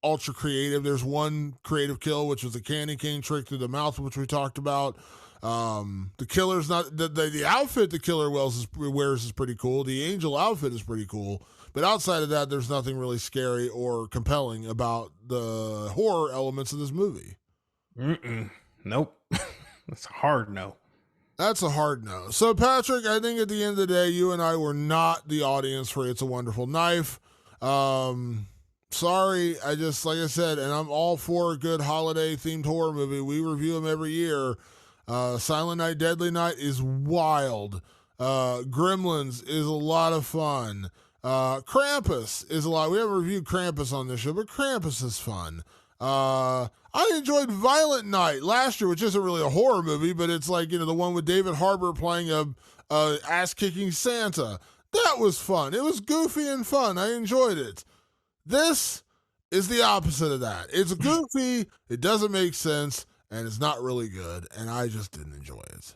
ultra creative. There's one creative kill, which was the candy cane trick through the mouth, which we talked about. The killer's not the outfit the killer wears is pretty cool. The angel outfit is pretty cool. But outside of that, there's nothing really scary or compelling about the horror elements of this movie. Nope. That's a hard no. That's a hard no. So, Patrick, I think at the end of the day, you and I were not the audience for It's a Wonderful Knife. Sorry, like I said, and I'm all for a good holiday-themed horror movie. We review them every year. Silent Night, Deadly Night is wild. Gremlins is a lot of fun. Krampus is a lot. We haven't reviewed Krampus on this show, but Krampus is fun. I enjoyed Violent Night last year, which isn't really a horror movie, but it's like, the one with David Harbour playing a ass-kicking Santa. That was fun. It was goofy and fun. I enjoyed it. This is the opposite of that. It's goofy, it doesn't make sense, and it's not really good, and I just didn't enjoy it.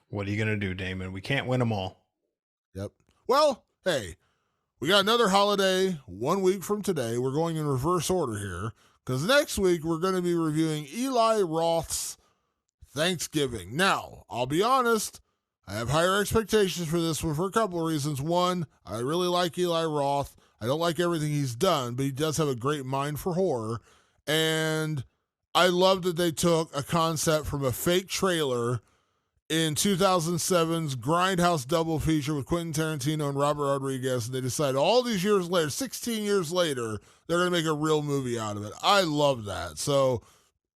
What are you going to do, Damon? We can't win them all. Yep. Well, hey, we got another holiday 1 week from today. We're going in reverse order here, because next week we're going to be reviewing Eli Roth's Thanksgiving. Now, I'll be honest, I have higher expectations for this one for a couple of reasons. One, I really like Eli Roth. I don't like everything he's done, but he does have a great mind for horror. And I love that they took a concept from a fake trailer in 2007's Grindhouse double feature with Quentin Tarantino and Robert Rodriguez, and they decided all these years later, 16 years later, they're going to make a real movie out of it. I love that. So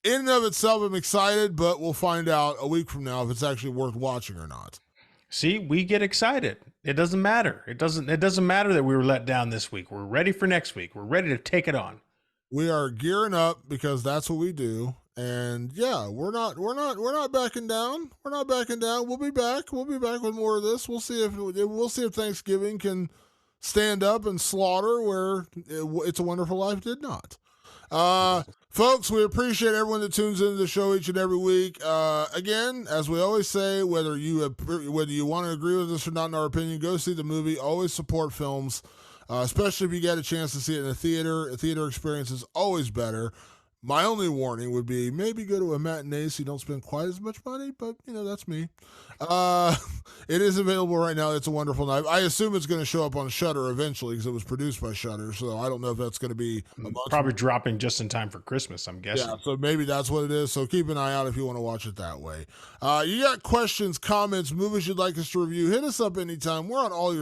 in and of itself, I'm excited, but we'll find out a week from now if it's actually worth watching or not. See, we get excited. It doesn't matter. It doesn't matter that we were let down this week. We're ready for next week. We're ready to take it on. We are gearing up because that's what we do. And yeah, we're not backing down. We're not backing down. We'll be back. We'll be back with more of this. We'll see if Thanksgiving can stand up and slaughter where It's a Wonderful Life did not. Folks, we appreciate everyone that tunes into the show each and every week. Again, as we always say, whether you want to agree with us or not in our opinion, go see the movie. Always support films, especially if you get a chance to see it in a theater. A theater experience is always better. My only warning would be maybe go to a matinee so you don't spend quite as much money, but, that's me. It is available right now. It's a Wonderful Night. I assume it's going to show up on Shudder eventually because it was produced by Shudder, so I don't know if that's going to be probably dropping just in time for Christmas, I'm guessing. Yeah, so maybe that's what it is, so keep an eye out if you want to watch it that way. You got questions, comments, movies you'd like us to review, hit us up anytime. We're on all of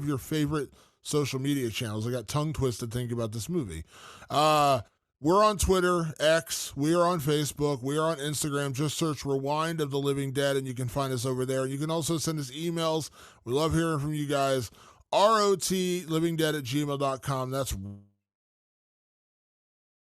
your favorite social media channels. I got tongue twisted thinking about this movie. We're on Twitter, X. We are on Facebook. We are on Instagram. Just search Rewind of the Living Dead, and you can find us over there. You can also send us emails. We love hearing from you guys. rotlivingdead@gmail.com. That's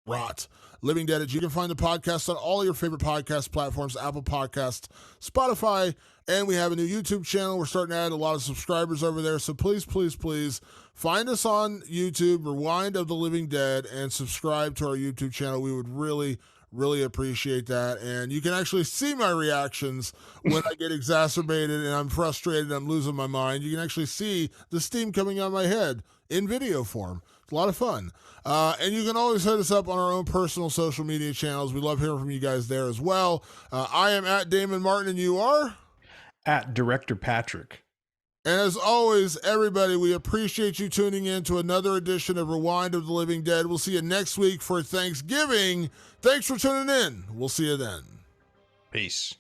rot. Living Dead. You can find the podcast on all your favorite podcast platforms, Apple Podcasts, Spotify, and we have a new YouTube channel. We're starting to add a lot of subscribers over there, so please, please, please find us on YouTube, Rewind of the Living Dead, and subscribe to our YouTube channel. We would really, really appreciate that. And you can actually see my reactions when I get exacerbated and I'm frustrated and I'm losing my mind. You can actually see the steam coming out of my head in video form. It's a lot of fun. And you can always hit us up on our own personal social media channels. We love hearing from you guys there as well. I am at Damon Martin, and you are? At Director Patrick. And as always, everybody, we appreciate you tuning in to another edition of Rewind of the Living Dead. We'll see you next week for Thanksgiving. Thanks for tuning in. We'll see you then. Peace.